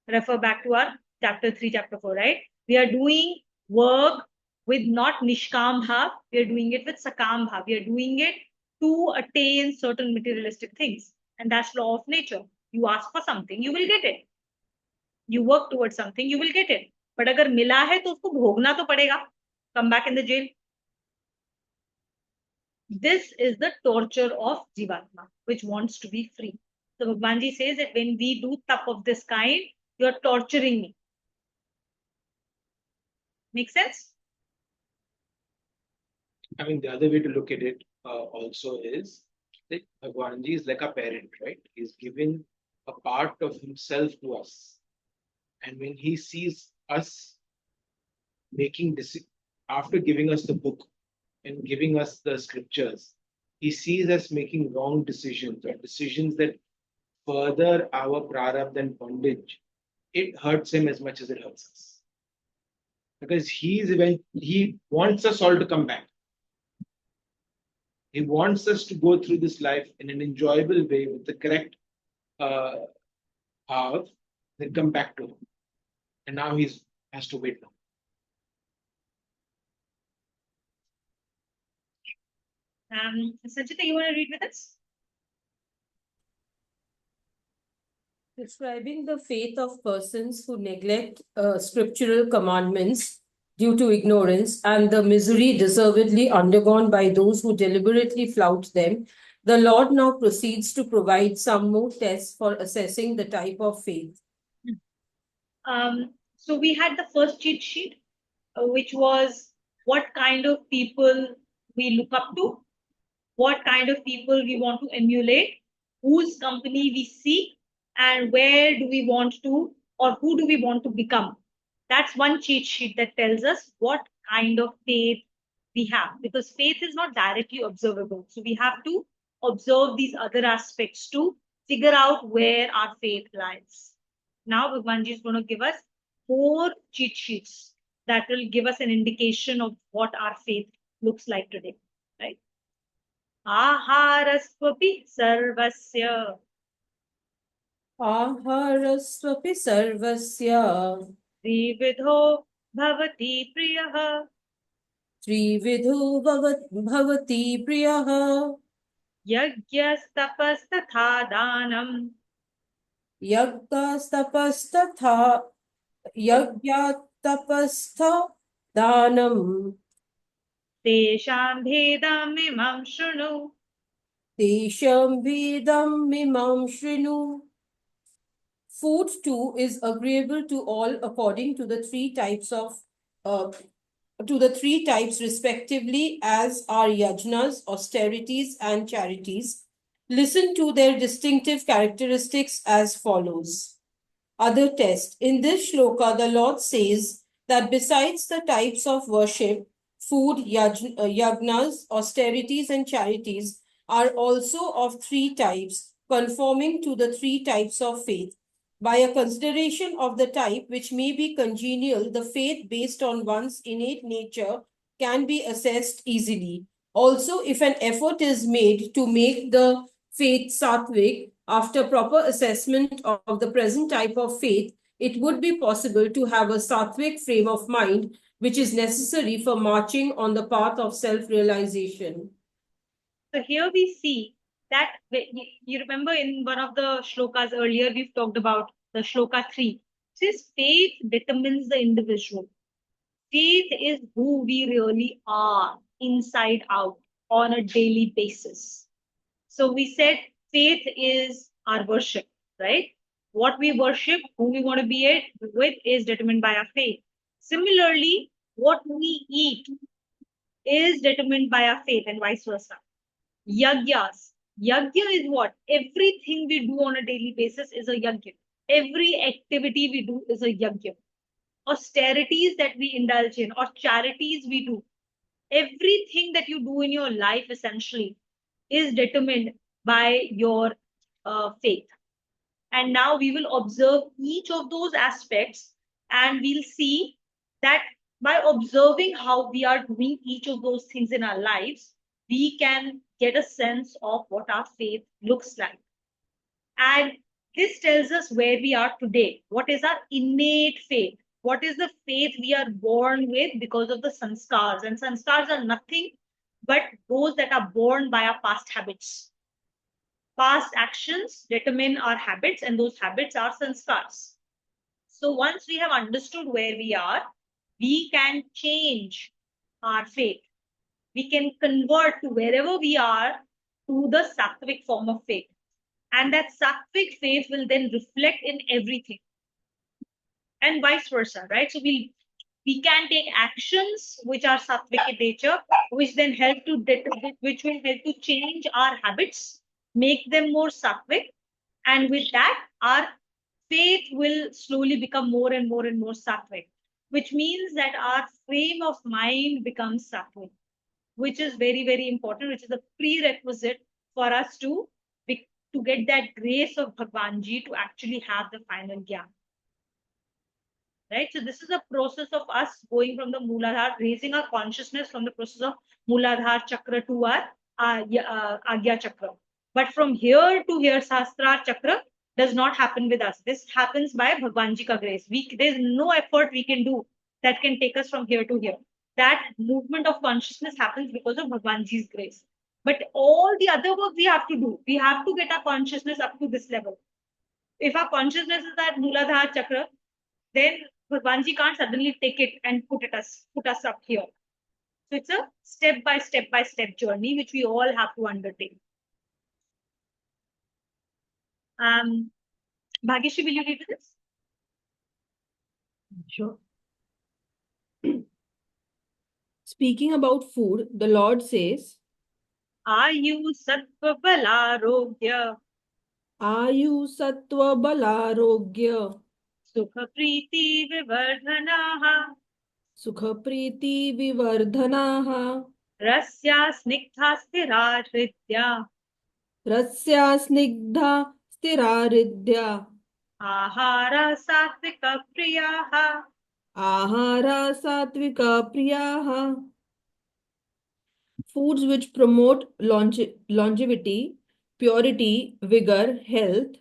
Refer back to our chapter 3, chapter 4, right? We are doing work with not nishkam bhav, we are doing it with sakam bhav. We are doing it to attain certain materialistic things. And that's law of nature. You ask for something, you will get it. You work towards something, you will get it. But अगर मिला है तो उसको भोगना तो पड़ेगा. Come back in the jail. This is the torture of Jivatma, which wants to be free. So Bhagwanji says that when we do stuff of this kind, you're torturing me. Make sense? I mean, the other way to look at it also is that Bhagwanji is like a parent, right? He's giving a part of himself to us. And when he sees us making this, after giving us the book and giving us the scriptures, he sees us making wrong decisions, or decisions that further our prarabdha and bondage. It hurts him as much as it hurts us. Because he wants us all to come back. He wants us to go through this life in an enjoyable way with the correct path, then come back to him. And now he has to wait now. Sanchita, you want to read with us? Describing the faith of persons who neglect scriptural commandments due to ignorance and the misery deservedly undergone by those who deliberately flout them, the Lord now proceeds to provide some more tests for assessing the type of faith. So we had the first cheat sheet, which was what kind of people we look up to, what kind of people we want to emulate, whose company we seek, and where do we want to, or who do we want to become. That's one cheat sheet that tells us what kind of faith we have, because faith is not directly observable. So we have to observe these other aspects to figure out where our faith lies. Now Bhagwanji is going to give us 4 cheat sheets that will give us an indication of what our faith looks like today. Right? Aharasvapi sarvasya Aharasvapi sarvasya त्रिविधो भवति प्रियः trividho bhavati priyah यज्ञस्तपस्तथा दानम् yagyastapastatha yagyatapastha danam तेषां भेदमिमं शृणु. tesham vedam mimam shrinu. Food too is agreeable to all according to the three types respectively as are yajnas, austerities, and charities. Listen to their distinctive characteristics as follows. Other test. In this shloka, the Lord says that besides the types of worship, food, yajnas, austerities, and charities are also of 3 types, conforming to the 3 types of faith. By a consideration of the type which may be congenial, the faith based on one's innate nature can be assessed easily. Also, if an effort is made to make the faith sattvic, after proper assessment of the present type of faith, it would be possible to have a sattvic frame of mind, which is necessary for marching on the path of self-realization. So here we see that you remember in one of the shlokas earlier, we've talked about the shloka 3. It says faith determines the individual. Faith is who we really are inside out on a daily basis. So we said faith is our worship, right? What we worship, who we want to be with is determined by our faith. Similarly, what we eat is determined by our faith and vice versa. Yagyas. Yagya is what? Everything we do on a daily basis is a yagya. Every activity we do is a yagya. Austerities that we indulge in or charities we do. Everything that you do in your life essentially is determined by your faith. And now we will observe each of those aspects and we'll see that by observing how we are doing each of those things in our lives, we can get a sense of what our faith looks like. And this tells us where we are today. What is our innate faith? What is the faith we are born with because of the sanskars? And sanskars are nothing but those that are born by our past habits. Past actions determine our habits, and those habits are sanskars. So once we have understood where we are, we can change our faith. We can convert to wherever we are to the sattvic form of faith. And that sattvic faith will then reflect in everything. And vice versa, right? So we can take actions which are sattvic in nature, which then which will help to change our habits, make them more sattvic, and with that, our faith will slowly become more and more and more sattvic, which means that our frame of mind becomes sattvic, which is very, very important, which is a prerequisite for us to get that grace of Bhagwanji to actually have the final gyan. Right? So this is a process of us going from the Mooladhara, raising our consciousness from the process of Mooladhara Chakra to our Agya Chakra. But from here to here, Sahasrara Chakra does not happen with us. This happens by Bhagwanji ka grace. There's no effort we can do that can take us from here to here. That movement of consciousness happens because of Bhagwanji's grace. But all the other work we have to do. We have to get our consciousness up to this level. If our consciousness is at Mooladhara Chakra, then Bhagwanji can't suddenly take it and put us up here. So it's a step by step journey which we all have to undertake. Bhagyashree, will you read this? Sure. Speaking about food, the Lord says, Ayu Sattva Balarogya Ayu Sattva Balarogya Sukha Priti Vivardhanaha Sukha Priti Vivardhanaha Rasya Snigdha Stira Hridya Rasya Snigdha Stiraridya Ahara Satvika Priyaha. Ahara Satvika Priyaha. Foods which promote longevity, purity, vigor, health,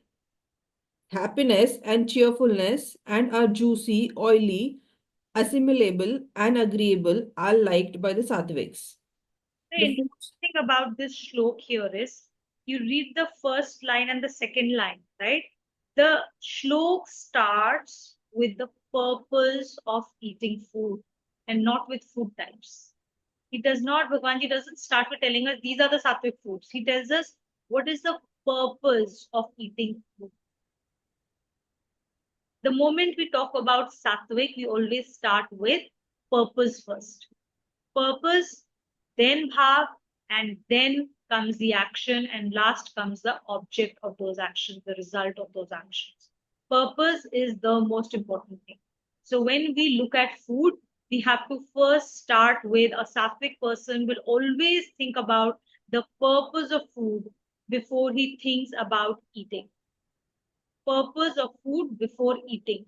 happiness, and cheerfulness, and are juicy, oily, assimilable, and agreeable, are liked by the Satviks. The The interesting foods. thing about this shlok here is you read the first line and the second line, right? The shlok starts with the purpose of eating food and not with food types. He does not, Bhagwanji doesn't start with telling us these are the sattvic foods. He tells us what is the purpose of eating food. The moment we talk about sattvic, we always start with purpose first. Purpose, then bhav, and then comes the action, and last comes the object of those actions, the result of those actions. Purpose is the most important thing. So when we look at food, we have to first start with a sattvic person will always think about the purpose of food before he thinks about eating. Purpose of food before eating.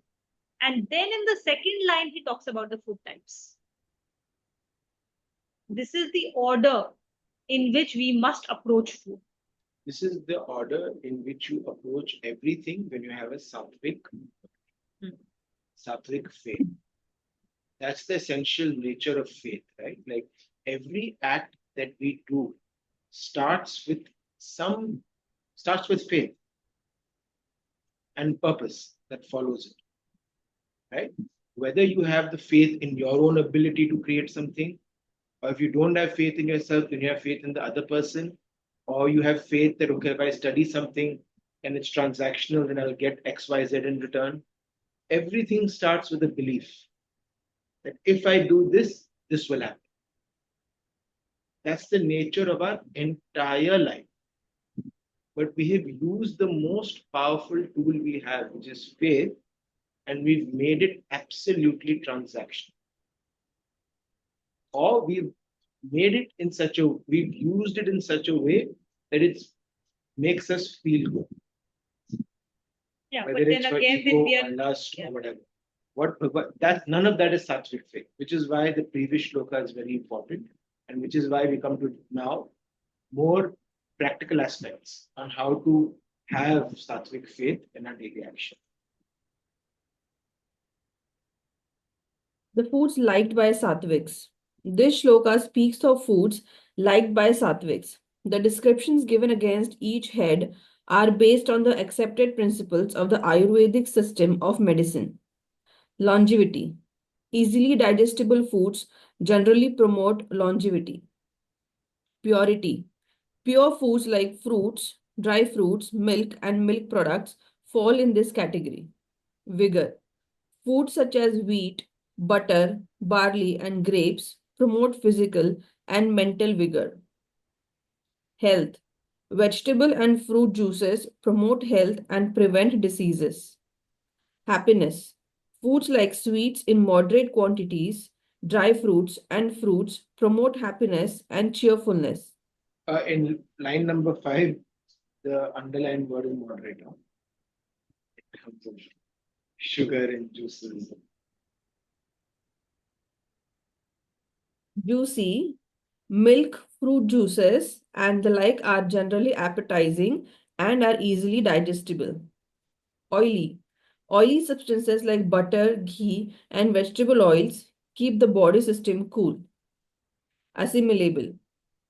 And then in the second line, he talks about the food types. This is the order in which we must approach food. This is the order in which you approach everything when you have a sattvic faith. That's the essential nature of faith, right? Like every act that we do starts with faith and purpose that follows it, right? Whether you have the faith in your own ability to create something, or if you don't have faith in yourself, then you have faith in the other person, or you have faith that, okay, if I study something and it's transactional, then I'll get XYZ in return. Everything starts with a belief that if I do this, this will happen. That's the nature of our entire life. But we have used the most powerful tool we have, which is faith, and we've made it absolutely transactional. Or we've used it in such a way that it makes us feel good. Yeah, Whether but it's then for again, ego we or lust or whatever. None of that is sattvic faith, which is why the previous shloka is very important, and which is why we come to now more practical aspects on how to have sattvic faith in our daily action. The foods liked by Satviks. This shloka speaks of foods liked by Satviks. The descriptions given against each head are based on the accepted principles of the Ayurvedic system of medicine. Longevity. Easily digestible foods generally promote longevity. Purity. Pure foods like fruits, dry fruits, milk, and milk products fall in this category. Vigor. Foods such as wheat, butter, barley, and grapes promote physical and mental vigor. Health. Vegetable and fruit juices promote health and prevent diseases. Happiness. Foods like sweets in moderate quantities, dry fruits, and fruits promote happiness and cheerfulness. In line number 5, the underlined word is moderate. It comes of sugar and juices. Juicy, milk, fruit juices, and the like are generally appetizing and are easily digestible. Oily. Oily substances like butter, ghee, and vegetable oils keep the body system cool. Assimilable.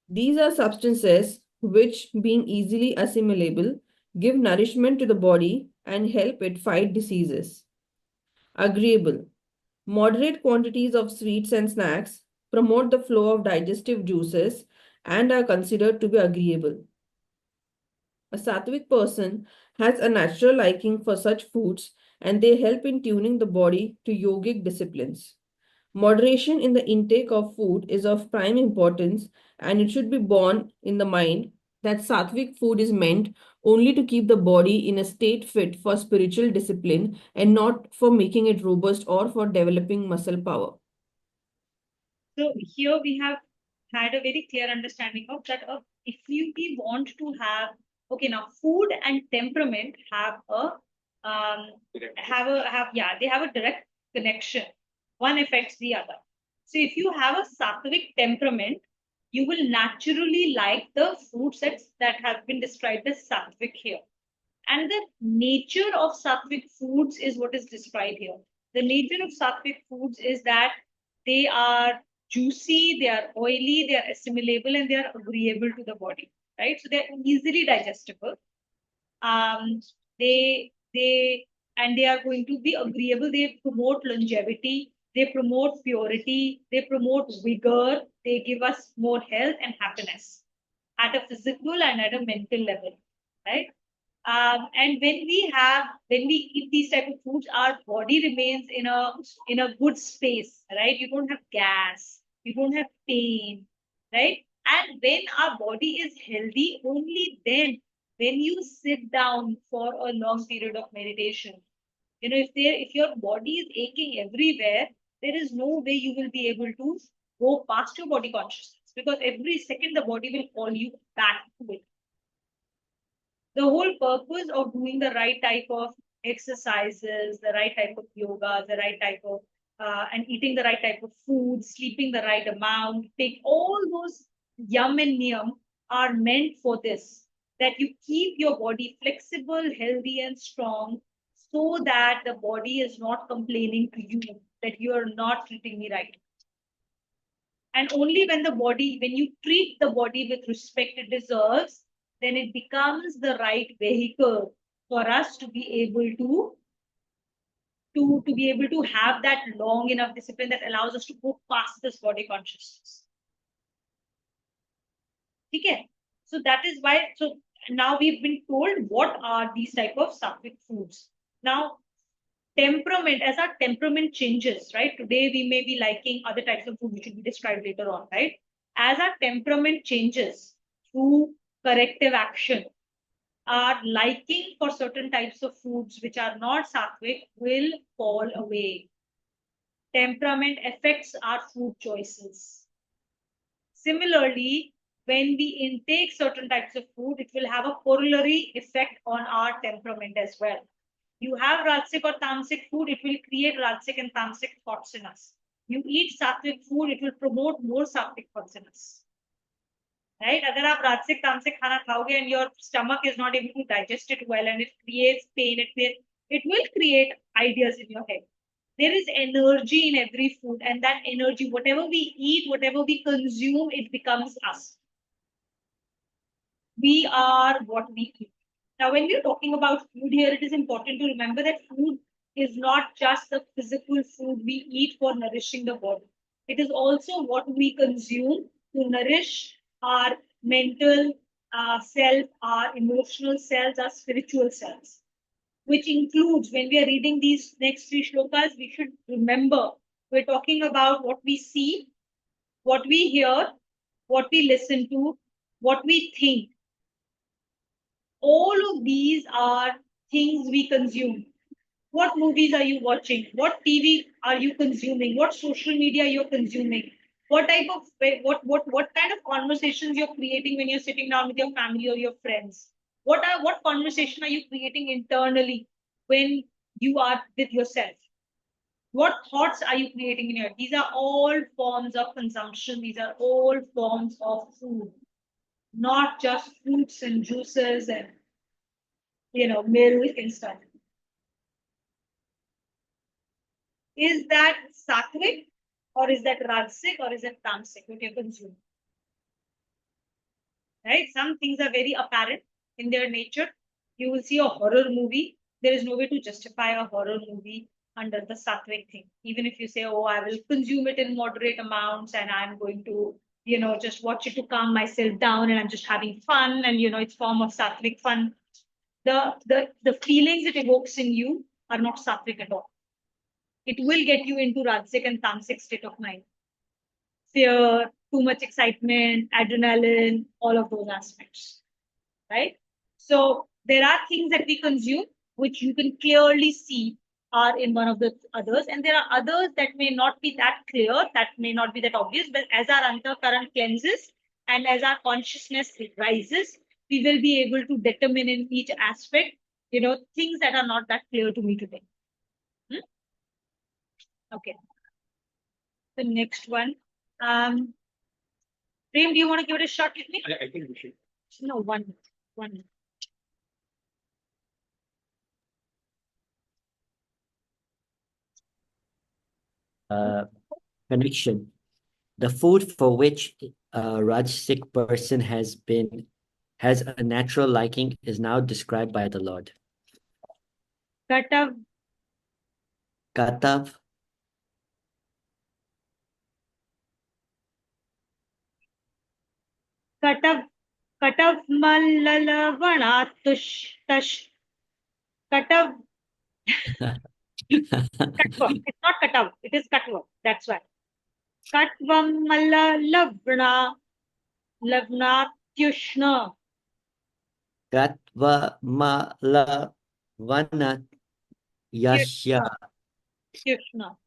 These are substances which, being easily assimilable, give nourishment to the body and help it fight diseases. Agreeable. Moderate quantities of sweets and snacks promote the flow of digestive juices and are considered to be agreeable. A sattvic person has a natural liking for such foods and they help in tuning the body to yogic disciplines. Moderation in the intake of food is of prime importance and it should be borne in the mind that sattvic food is meant only to keep the body in a state fit for spiritual discipline and not for making it robust or for developing muscle power. So here we have had a very clear understanding of that. If we want to have, okay, now food and temperament have a they have a direct connection. One affects the other. So if you have a sattvic temperament, you will naturally like the foods that have been described as sattvic here. And the nature of sattvic foods is what is described here. The nature of sattvic foods is that they are juicy, they are oily, they are assimilable, and they are agreeable to the body, right? So they're easily digestible. Um, they and they are going to be agreeable. They promote longevity, they promote purity, they promote vigor, they give us more health and happiness at a physical and at a mental level, right? And when we eat these type of foods, our body remains in a good space, right? You don't have gas, you don't have pain, right? And when our body is healthy, only then when you sit down for a long period of meditation, if your body is aching everywhere, there is no way you will be able to go past your body consciousness, because every second the body will call you back to it. The whole purpose of doing the right type of exercises, the right type of yoga, the right type of and eating the right type of food, sleeping the right amount, take all those yum and niyam are meant for this, that you keep your body flexible, healthy, and strong, so that the body is not complaining to you that you are not treating me right. And only when you treat the body with respect it deserves, then it becomes the right vehicle for us to be able to have that long enough discipline that allows us to go past this body consciousness. Okay, so that is why. So now we've been told what are these type of sattvic foods. Now temperament, as our temperament changes, right? Today we may be liking other types of food which will be described later on, right? As our temperament changes through corrective action, our liking for certain types of foods which are not sattvic will fall away. Temperament affects our food choices. Similarly, when we intake certain types of food, it will have a corollary effect on our temperament as well. You have Rajasic or Tamasic food, it will create Rajasic and Tamasic thoughts in us. You eat Sattvic food, it will promote more Sattvic thoughts in us. Right? अगर आप Rajasic Tamasic खाना खाओगे and your stomach is not able to digest it well and it creates pain, it will create ideas in your head. There is energy in every food, and that energy, whatever we eat, whatever we consume, it becomes us. We are what we eat. Now, when we're talking about food here, it is important to remember that food is not just the physical food we eat for nourishing the body. It is also what we consume to nourish our mental self, our emotional selves, our spiritual selves, which includes, when we are reading these next three shlokas, we should remember we're talking about what we see, what we hear, what we listen to, what we think. All of these are things we consume. What movies are you watching? What TV are you consuming? What social media you're consuming? What type of what kind of conversations you're creating when you're sitting down with your family or your friends? What conversation are you creating internally when you are with yourself? What thoughts are you creating in your? These are all forms of consumption. These are all forms of food, not just fruits and juices and milk and stuff. Is that sattvic or is that rajasic or is that tamasic what you're consuming? Right? Some things are very apparent in their nature. You will see a horror movie. There is no way to justify a horror movie under the sattvic thing. Even if you say, oh, I will consume it in moderate amounts and I'm going to, just watch it to calm myself down and I'm just having fun and, it's form of sattvic fun. The feelings it evokes in you are not sattvic at all. It will get you into Rajasic and Tamasic state of mind. Fear, too much excitement, adrenaline, all of those aspects. right? So there are things that we consume which you can clearly see are in one of the others, and there are others that may not be that clear, that may not be that obvious, but as our antahkaran cleanses and as our consciousness rises, we will be able to determine in each aspect, things that are not that clear to me today. Okay. The next one. Prem, do you want to give it a shot with me? I think we should. No, 1 minute. 1 minute. Connection. The food for which a Rajasic person has a natural liking is now described by the Lord. Katav, Katav, katav, katav mallalavana tush, tash, katav, katva. It's not katav, it is katva. That's why. Katvam mallalavana, lavnatyushna, Katva Mala Vana Yashya tyushna,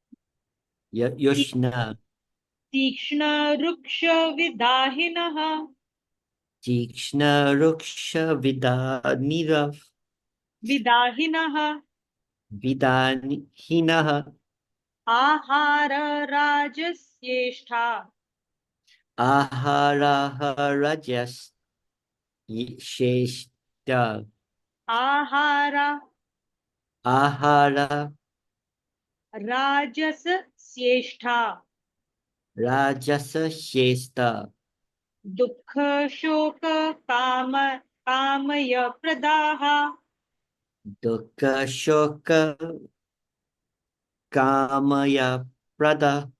tyushna. Yushna Tikshna ruksha vidahinaha, Tikshna Ruksha vidahinaha, Vidanhinaha ahara rajasyeshtha. Aharaha Rajas Sheshta Ahara Ahara rajas syeshtha. Rajasa Shesta Dukha shoka kamaya pradaha. Dukkha Shoka Kamaya Prada.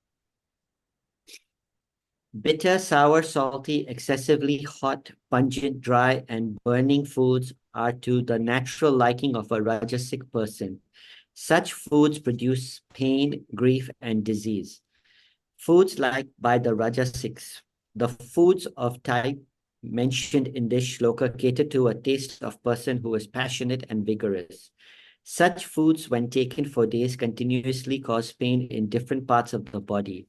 Bitter, sour, salty, excessively hot, pungent, dry, and burning foods are to the natural liking of a Rajasic person. Such foods produce pain, grief, and disease. Foods liked by the Rajasics. The foods of type mentioned in this shloka cater to a taste of person who is passionate and vigorous. Such foods, when taken for days, continuously cause pain in different parts of the body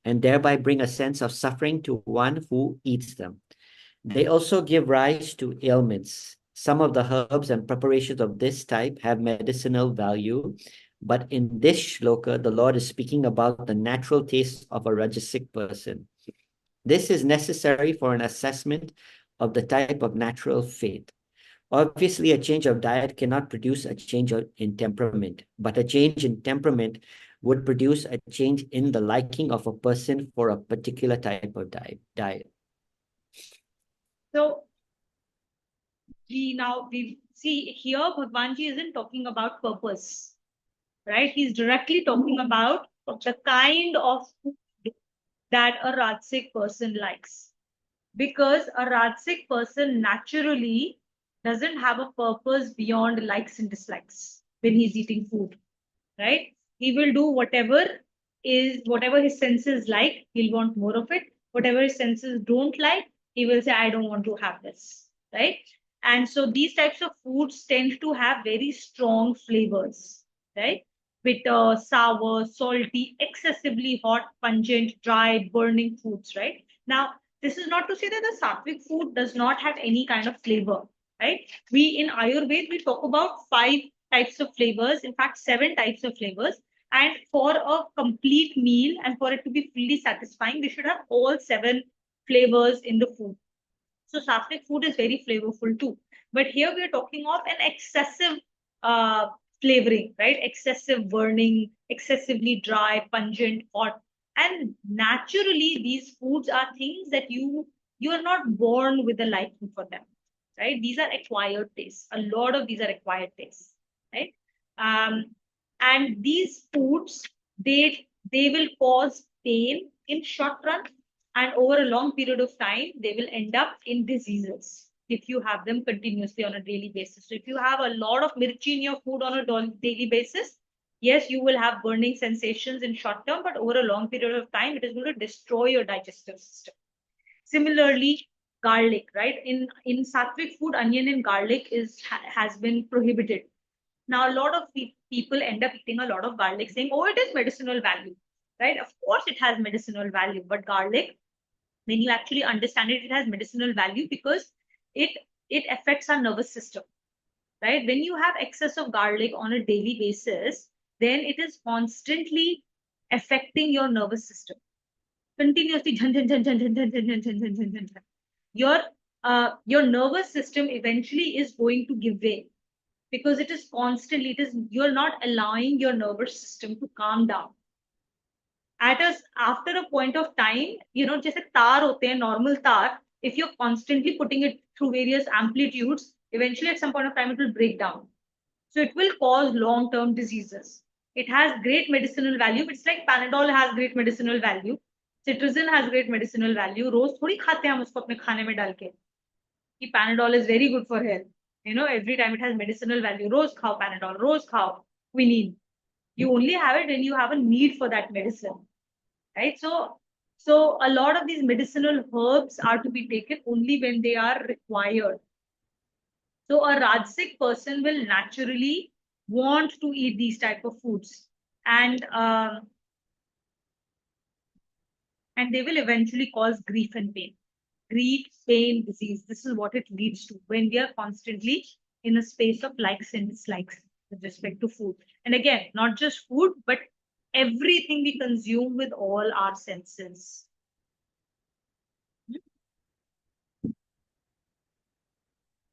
and thereby bring a sense of suffering to one who eats them. They also give rise to ailments. Some of the herbs and preparations of this type have medicinal value, but in this shloka, the Lord is speaking about the natural taste of a Rajasic person. This is necessary for an assessment of the type of natural fate. Obviously, a change of diet cannot produce a change in temperament, but a change in temperament would produce a change in the liking of a person for a particular type of diet. So we see here Bhagwanji isn't talking about purpose, right? He's directly talking about the kind of food that a Rajasic person likes. Because a Rajasic person naturally doesn't have a purpose beyond likes and dislikes when he's eating food, right? He will do whatever his senses like, he'll want more of it. Whatever his senses don't like, he will say, I don't want to have this, right? And so these types of foods tend to have very strong flavors, right? Bitter, sour, salty, excessively hot, pungent, dry, burning foods, right? Now, this is not to say that the sattvic food does not have any kind of flavor, right? We in Ayurveda, we talk about 5 types of flavors, in fact, 7 types of flavors. And for a complete meal and for it to be fully satisfying, we should have all 7 flavors in the food. So sattvic food is very flavorful too. But here we are talking of an excessive flavoring, right? Excessive burning, excessively dry, pungent, hot. And naturally, these foods are things that you are not born with a liking for them, right? These are acquired tastes. A lot of these are acquired tastes, right? Um, and these foods, they will cause pain in short run, and over a long period of time they will end up in diseases if you have them continuously on a daily basis. So if you have a lot of mirchi in your food on a daily basis, yes, you will have burning sensations in short term, but over a long period of time it is going to destroy your digestive system. Similarly, garlic, right? In sattvic food, onion and garlic has been prohibited. Now, a lot of people end up eating a lot of garlic, saying, "Oh, it is medicinal value," right? Of course, it has medicinal value, but garlic, when you actually understand it, it has medicinal value because it it affects our nervous system, right? When you have excess of garlic on a daily basis, then it is constantly affecting your nervous system continuously. Jhan, jhan, jhan, jhan, jhan, jhan, jhan, jhan, jhan, jhan, jhan, jhan, jhan. Your nervous system eventually is going to give way because it is constantly, it is, you're not allowing your nervous system to calm down. At us, after a point of time, जैसे तार होते हैं, normal तार, if you're constantly putting it through various amplitudes, eventually at some point of time it will break down. So it will cause long-term diseases. It has great medicinal value. It's like Panadol has great medicinal value. Cetirizine has great medicinal value. रोज थोड़ी खाते हैं हम उसको अपने खाने में डाल के कि Panadol is very good for health. Every time it has medicinal value. रोज खाओ Panadol, रोज खाओ quinine. You only have it when you have a need for that medicine, right? So a lot of these medicinal herbs are to be taken only when they are required. So a Rajasic person will naturally want to eat these type of foods, and they will eventually cause grief and pain. Grief, pain, disease. This is what it leads to when we are constantly in a space of likes and dislikes with respect to food. And again, not just food, but everything we consume with all our senses. Do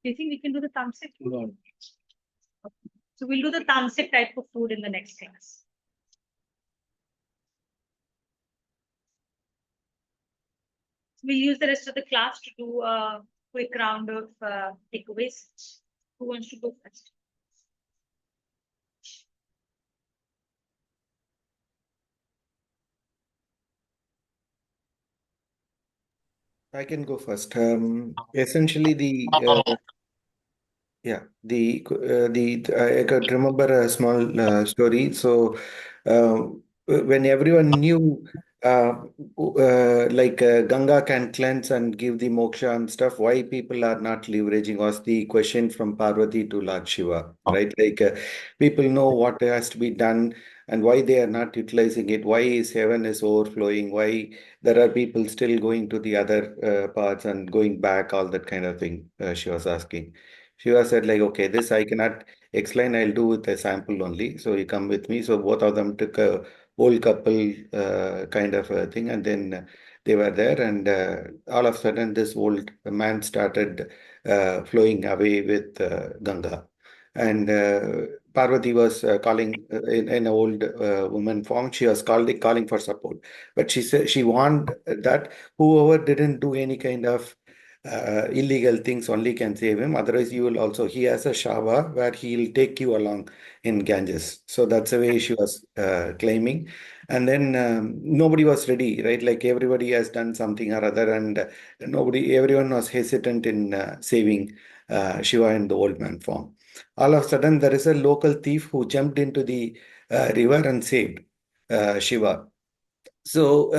you think we can do the tamasic? No. So we'll do the tamasic type of food in the next class. We'll use the rest of the class to do a quick round of takeaways. Who wants to go first? I can go first. Essentially, I could remember a small story. So, when everyone knew, Ganga can cleanse and give the moksha and stuff, why people are not leveraging was the question from Parvati to Lord Shiva, right? People know what has to be done and why they are not utilizing it. Why is heaven is overflowing? Why there are people still going to the other parts and going back, all that kind of thing. She was asking. Shiva said, okay, this I cannot explain. I'll do with a sample only. So you come with me. So both of them took a old couple kind of a thing, and then they were there, and all of a sudden this old man started flowing away with Ganga, and Parvati was calling in an old woman form. She was calling for support, but she said she warned that whoever didn't do any kind of illegal things only can save him. Otherwise, you will also. He has a shava where he'll take you along in Ganges. So that's the way she was claiming. And then nobody was ready, right? Like everybody has done something or other, and everyone was hesitant in saving Shiva in the old man form. All of a sudden, there is a local thief who jumped into the river and saved Shiva. So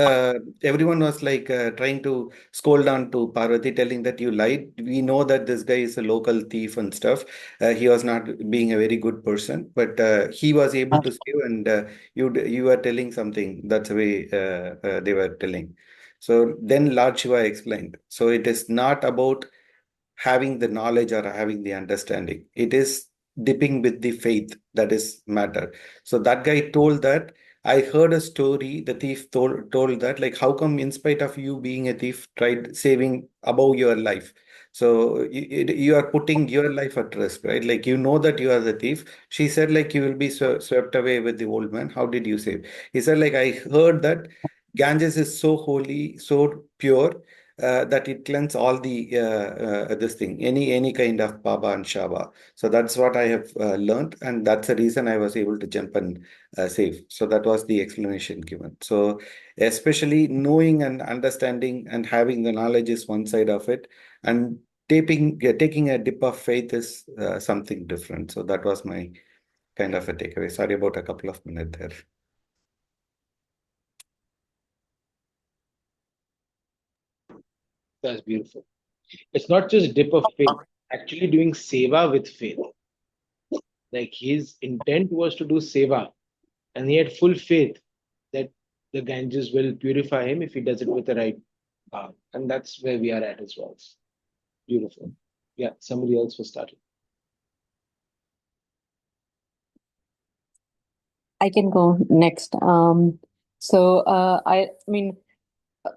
everyone was trying to scold down to Parvati, telling that you lied. We know that this guy is a local thief and stuff. He was not being a very good person, but he was able to save. And you were telling something. That's the way they were telling. So then Lord Shiva explained. So it is not about having the knowledge or having the understanding. It is dipping with the faith that is matter. So that guy told that I heard a story. The thief told that how come in spite of you being a thief, tried saving above your life. So you are putting your life at risk, right? You know that you are the thief. She said you will be swept away with the old man. How did you save? He said I heard that Ganges is so holy, so pure that it cleanses all the this thing, any kind of baba and shaba. So that's what I have learned, and that's the reason I was able to jump and save. So that was the explanation given. So especially knowing and understanding and having the knowledge is one side of it, and taking a dip of faith is something different. So that was my kind of a takeaway. Sorry about a couple of minutes there. That's beautiful. It's not just dip of faith, actually doing seva with faith. Like his intent was to do seva, and he had full faith that the Ganges will purify him if he does it with the right path. And that's where we are at as well. Beautiful. Yeah, somebody else was starting. I can go next. I mean,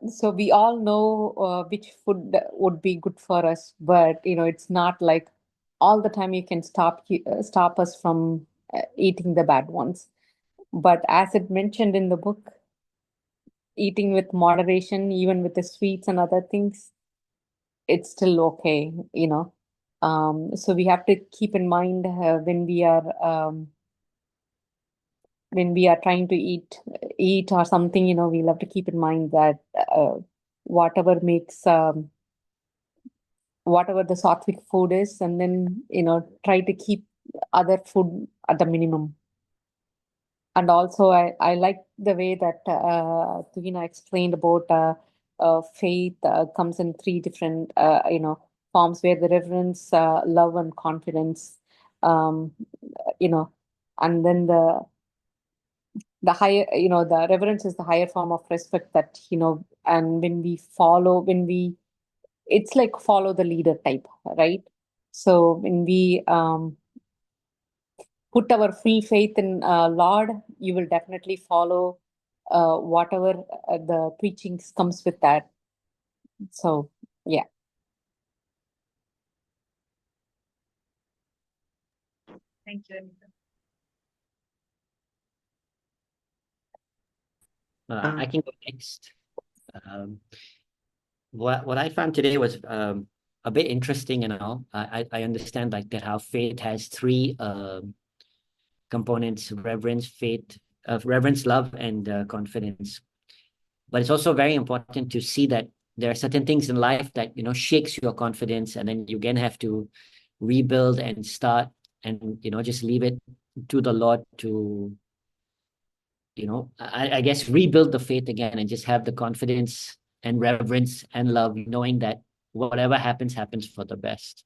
so we all know which food would be good for us, but it's not like all the time you can stop us from eating the bad ones. But as it mentioned in the book, eating with moderation, even with the sweets and other things, it's still okay. So we have to keep in mind when we are trying to eat or something, we'll have to keep in mind that whatever makes whatever the sattvic food is, and then try to keep other food at the minimum. And also I like the way that Tuvina explained about faith comes in three different forms, where the reverence, love, and confidence, um, and then the higher, the reverence is the higher form of respect that, and it's like follow the leader type, right? So when we put our full faith in Lord, you will definitely follow whatever the preachings comes with that. So yeah. Thank you, Anita. I can go next. What I found today was a bit interesting and all. I understand like that how faith has three components: reverence, love, and confidence. But it's also very important to see that there are certain things in life that shakes your confidence, and then you again have to rebuild and start, and just leave it to the Lord to I guess rebuild the faith again, and just have the confidence and reverence and love, knowing that whatever happens for the best.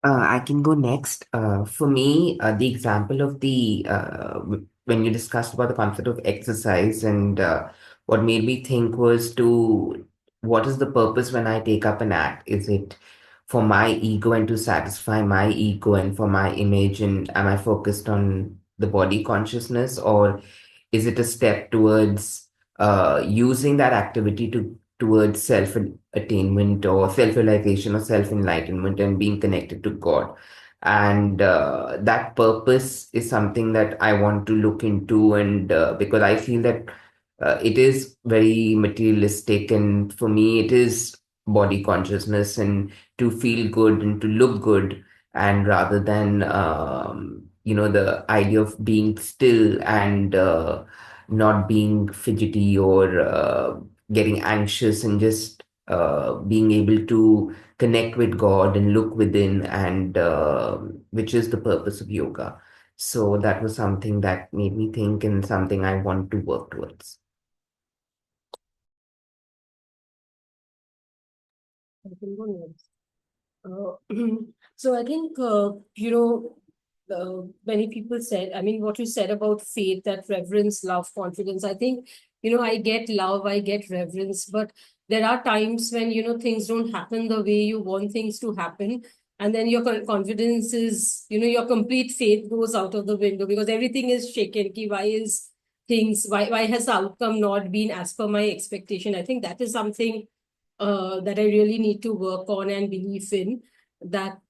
I can go next. For me, the example of when you discussed about the concept of exercise, and what made me think was what is the purpose when I take up an act? Is it for my ego and to satisfy my ego and for my image? And am I focused on the body consciousness, or is it a step towards using that activity towards self attainment or self realization or self enlightenment and being connected to God? And that purpose is something that I want to look into, and because I feel that it is very materialistic, and for me it is body consciousness and to feel good and to look good, and rather than the idea of being still and not being fidgety or getting anxious, and just being able to connect with God and look within, and which is the purpose of yoga. So that was something that made me think, and something I want to work towards. I can go next. So I think, many people said, I mean, what you said about faith, that reverence, love, confidence, I think, I get love, I get reverence, but there are times when, things don't happen the way you want things to happen. And then your confidence is, your complete faith goes out of the window because everything is shaken. Why has the outcome not been as per my expectation? I think that is something that I really need to work on and believe in, that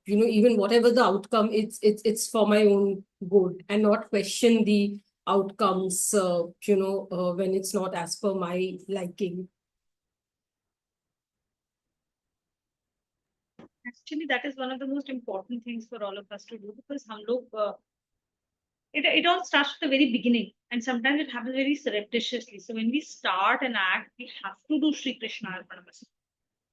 even whatever the outcome, it's for my own good, and not question the outcomes when it's not as per my liking. Actually, that is one of the most important things for all of us to do, because it all starts at the very beginning, and sometimes it happens very surreptitiously. So when we start an act, we have to do Sri Krishna Arpanamastu.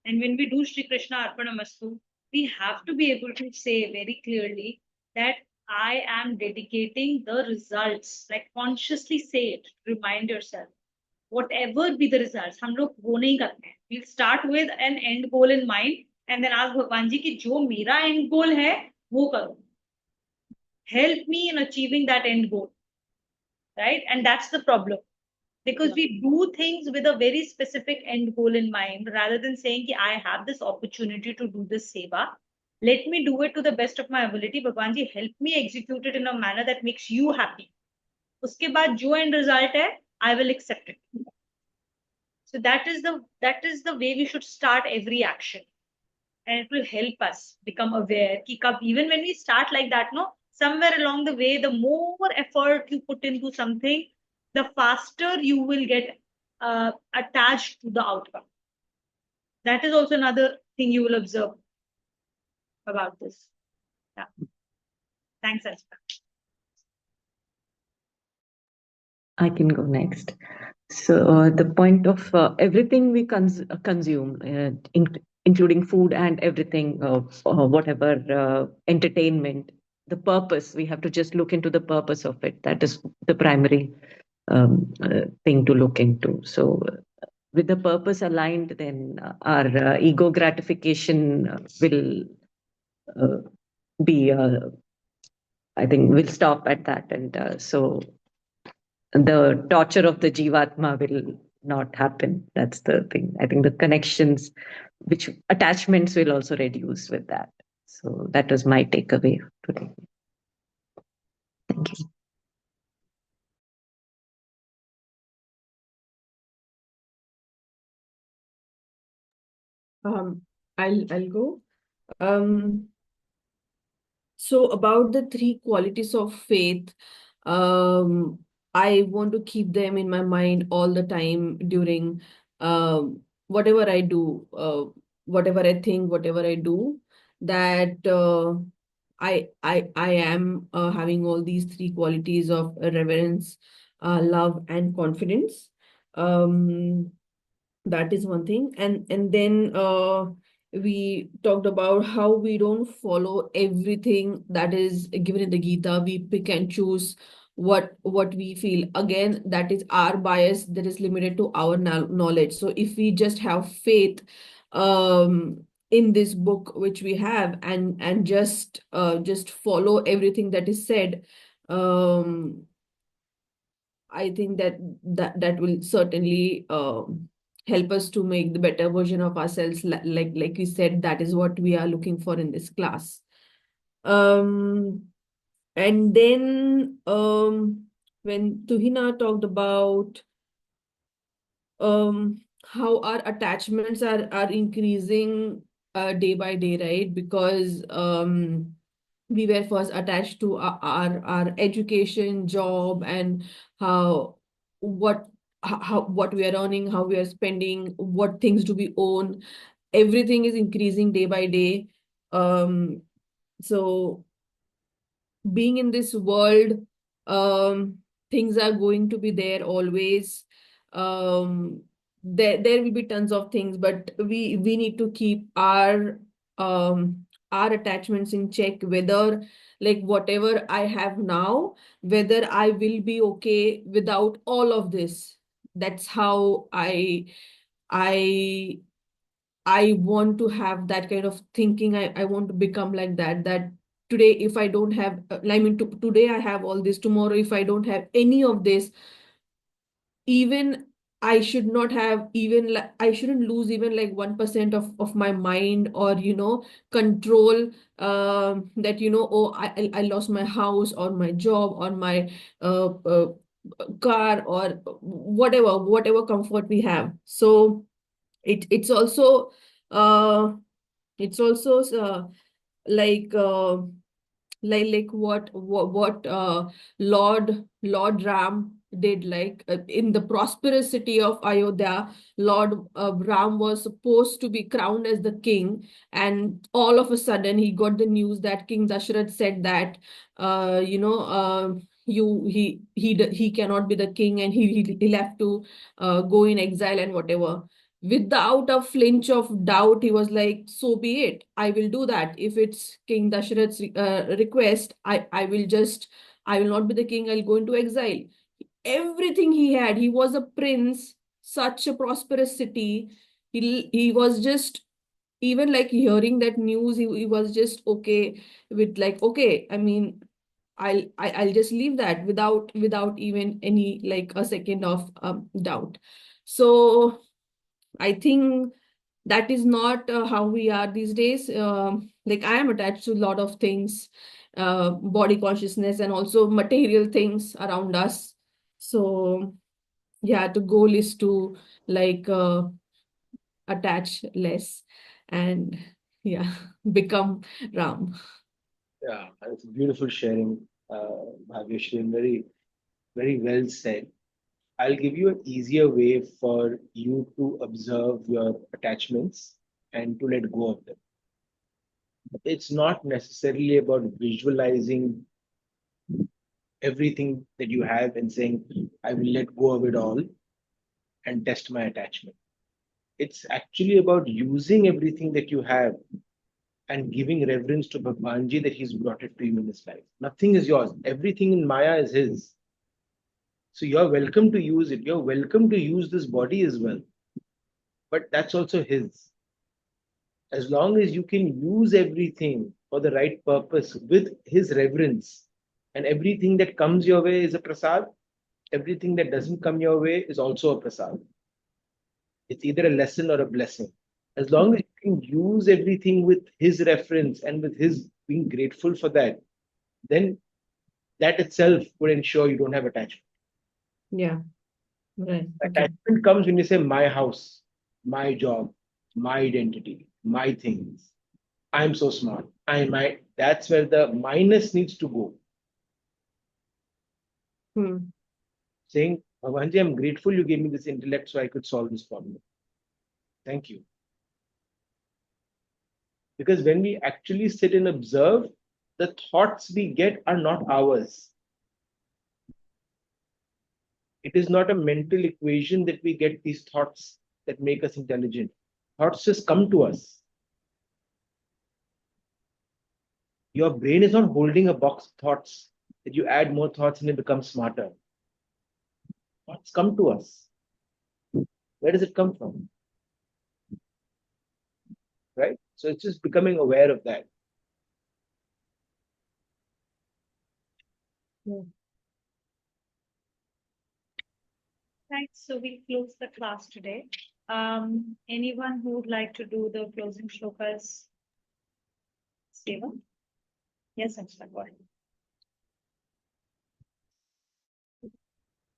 And when we do Sri Krishna Arpanamastu, we have to be able to say very clearly that I am dedicating the results. Like consciously say it, remind yourself. Whatever be the results, हम लोग वो नहीं करते हैं. We'll start with an end goal in mind and then ask भगवान जी कि जो मेरा end goal है वो करो. Help me in achieving that end goal. Right? And that's the problem. Because we do things with a very specific end goal in mind rather than saying कि I have this opportunity to do this seva. Let me do it to the best of my ability. Bhagwan ji, help me execute it in a manner that makes you happy. उसके बाद जो end result है, I will accept it. So that is the way we should start every action, and it will help us become aware. कि कब even when we start like that, no, somewhere along the way, the more effort you put into something, the faster you will get attached to the outcome. That is also another thing you will observe about this. Yeah. Thanks, Aspa. I can go next. So the point of everything we consume, including food and everything, whatever entertainment, the purpose, we have to just look into the purpose of it. That is the primary thing to look into. So with the purpose aligned, then our ego gratification will be, I think, will stop at that. And so the torture of the Jivatma will not happen. That's the thing. I think the connections, which attachments will also reduce with that. So that was my takeaway today. Thank you. I'll go. So about the three qualities of faith, I want to keep them in my mind all the time during whatever I do, whatever I think, whatever I do, that I am having all these three qualities of reverence, love, and confidence. That is one thing. And then we talked about how we don't follow everything that is given in the Gita. We pick and choose what we feel. Again, that is our bias that is limited to our knowledge. So if we just have faith in this book which we have, and just follow everything that is said, I think that will certainly help us to make the better version of ourselves. Like we said, that is what we are looking for in this class. And then when Tuhina talked about how our attachments are increasing day by day, right? Because we were first attached to our education, job, and how what we are earning, how we are spending, what things do we own. Everything is increasing day by day. So being in this world, things are going to be there always. There will be tons of things, but we need to keep our attachments in check, whether like whatever I have now, whether I will be okay without all of this. That's how I want to have that kind of thinking. I want to become like that today, if I don't have, I mean, today I have all this, tomorrow if I don't have any of this, even I should not have, even I shouldn't lose even like 1% of my mind, or control, that oh, I lost my house or my job or my car, or whatever comfort we have. So it's also like what Lord Ram did, like in the prosperous city of Ayodhya. Lord Ram was supposed to be crowned as the king, and all of a sudden he got the news that King Dashrath said that he cannot be the king, and he'll have to go in exile and whatever. without a flinch of doubt, he was like, so be it. I will do that. If it's King Dasharath's request, I will not be the king. I'll go into exile. Everything he had, he was a prince, such a prosperous city. He was just, even like hearing that news, he was just okay with like, okay, I mean, I'll just leave that without even any like a second of doubt. So I think that is not how we are these days. Like I am attached to a lot of things, body consciousness and also material things around us. So yeah, the goal is to like attach less and yeah, become Ram. Yeah, it's beautiful sharing, Bhagyashri, and very, very well said. I'll give you an easier way for you to observe your attachments and to let go of them. It's not necessarily about visualizing everything that you have and saying, I will let go of it all and test my attachment. It's actually about using everything that you have and giving reverence to Bhagwanji that he's brought it to you in this life. Nothing is yours. Everything in Maya is his. So you're welcome to use it. You're welcome to use this body as well. But that's also his. As long as you can use everything for the right purpose with his reverence, and everything that comes your way is a prasad, everything that doesn't come your way is also a prasad. It's either a lesson or a blessing. As long as you can use everything with his reference and with his being grateful for that, then that itself would ensure you don't have attachment. Yeah, right. Okay. Attachment comes when you say my house, my job, my identity, my things. I'm so smart. I might. That's where the minus needs to go. Hmm. Saying, Bhagwanji, I'm grateful you gave me this intellect so I could solve this problem. Thank you. Because when we actually sit and observe, the thoughts we get are not ours. It is not a mental equation that we get these thoughts that make us intelligent. Thoughts just come to us. Your brain is not holding a box of thoughts that you add more thoughts and it becomes smarter. Thoughts come to us. Where does it come from? Right? So it's just becoming aware of that. Yeah. Right, so we close the class today. Anyone who would like to do the closing shlokas? Seva? Yes, Anshita, go ahead.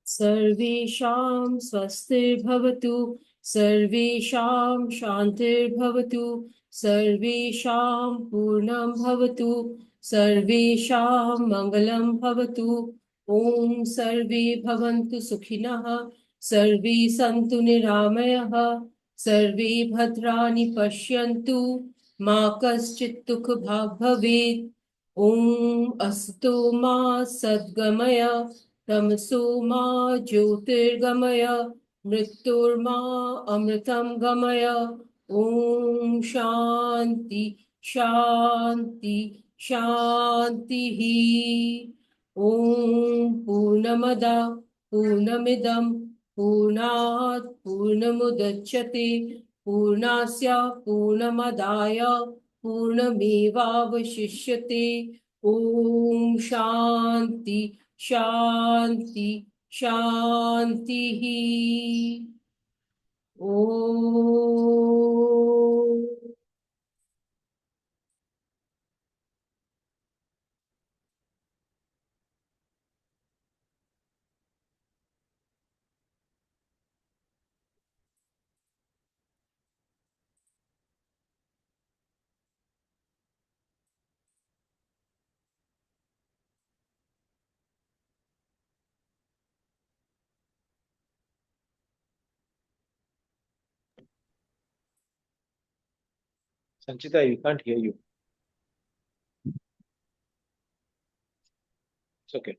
सर्वेषां स्वस्तिर्भवतु सर्वेषां शान्तिर्भवतु सर्वेषां पूर्णं भवतु सर्वेषां मङ्गलं भवतु ॐ सर्वे भवन्तु सुखिनः सर्वे सन्तु निरामयः सर्वे भद्राणि पश्यन्तु मा कश्चित् दुःखभाग् भवेत् ॐ अस्तु मा सद्गमय तमसो मा ज्योतिर्गमय मृत्युर्मा अमृतं गमय ॐ शान्ति शान्ति शान्तिः ॐ पूर्णमदा पूर्णमिदं पूर्णात् पूर्णमुदच्यते पूर्णस्य पूर्णमदाय पूर्णमेवावशिष्यते ॐ शान्ति शान्ति शान्तिः ॐ Sanchita, we can't hear you. It's okay.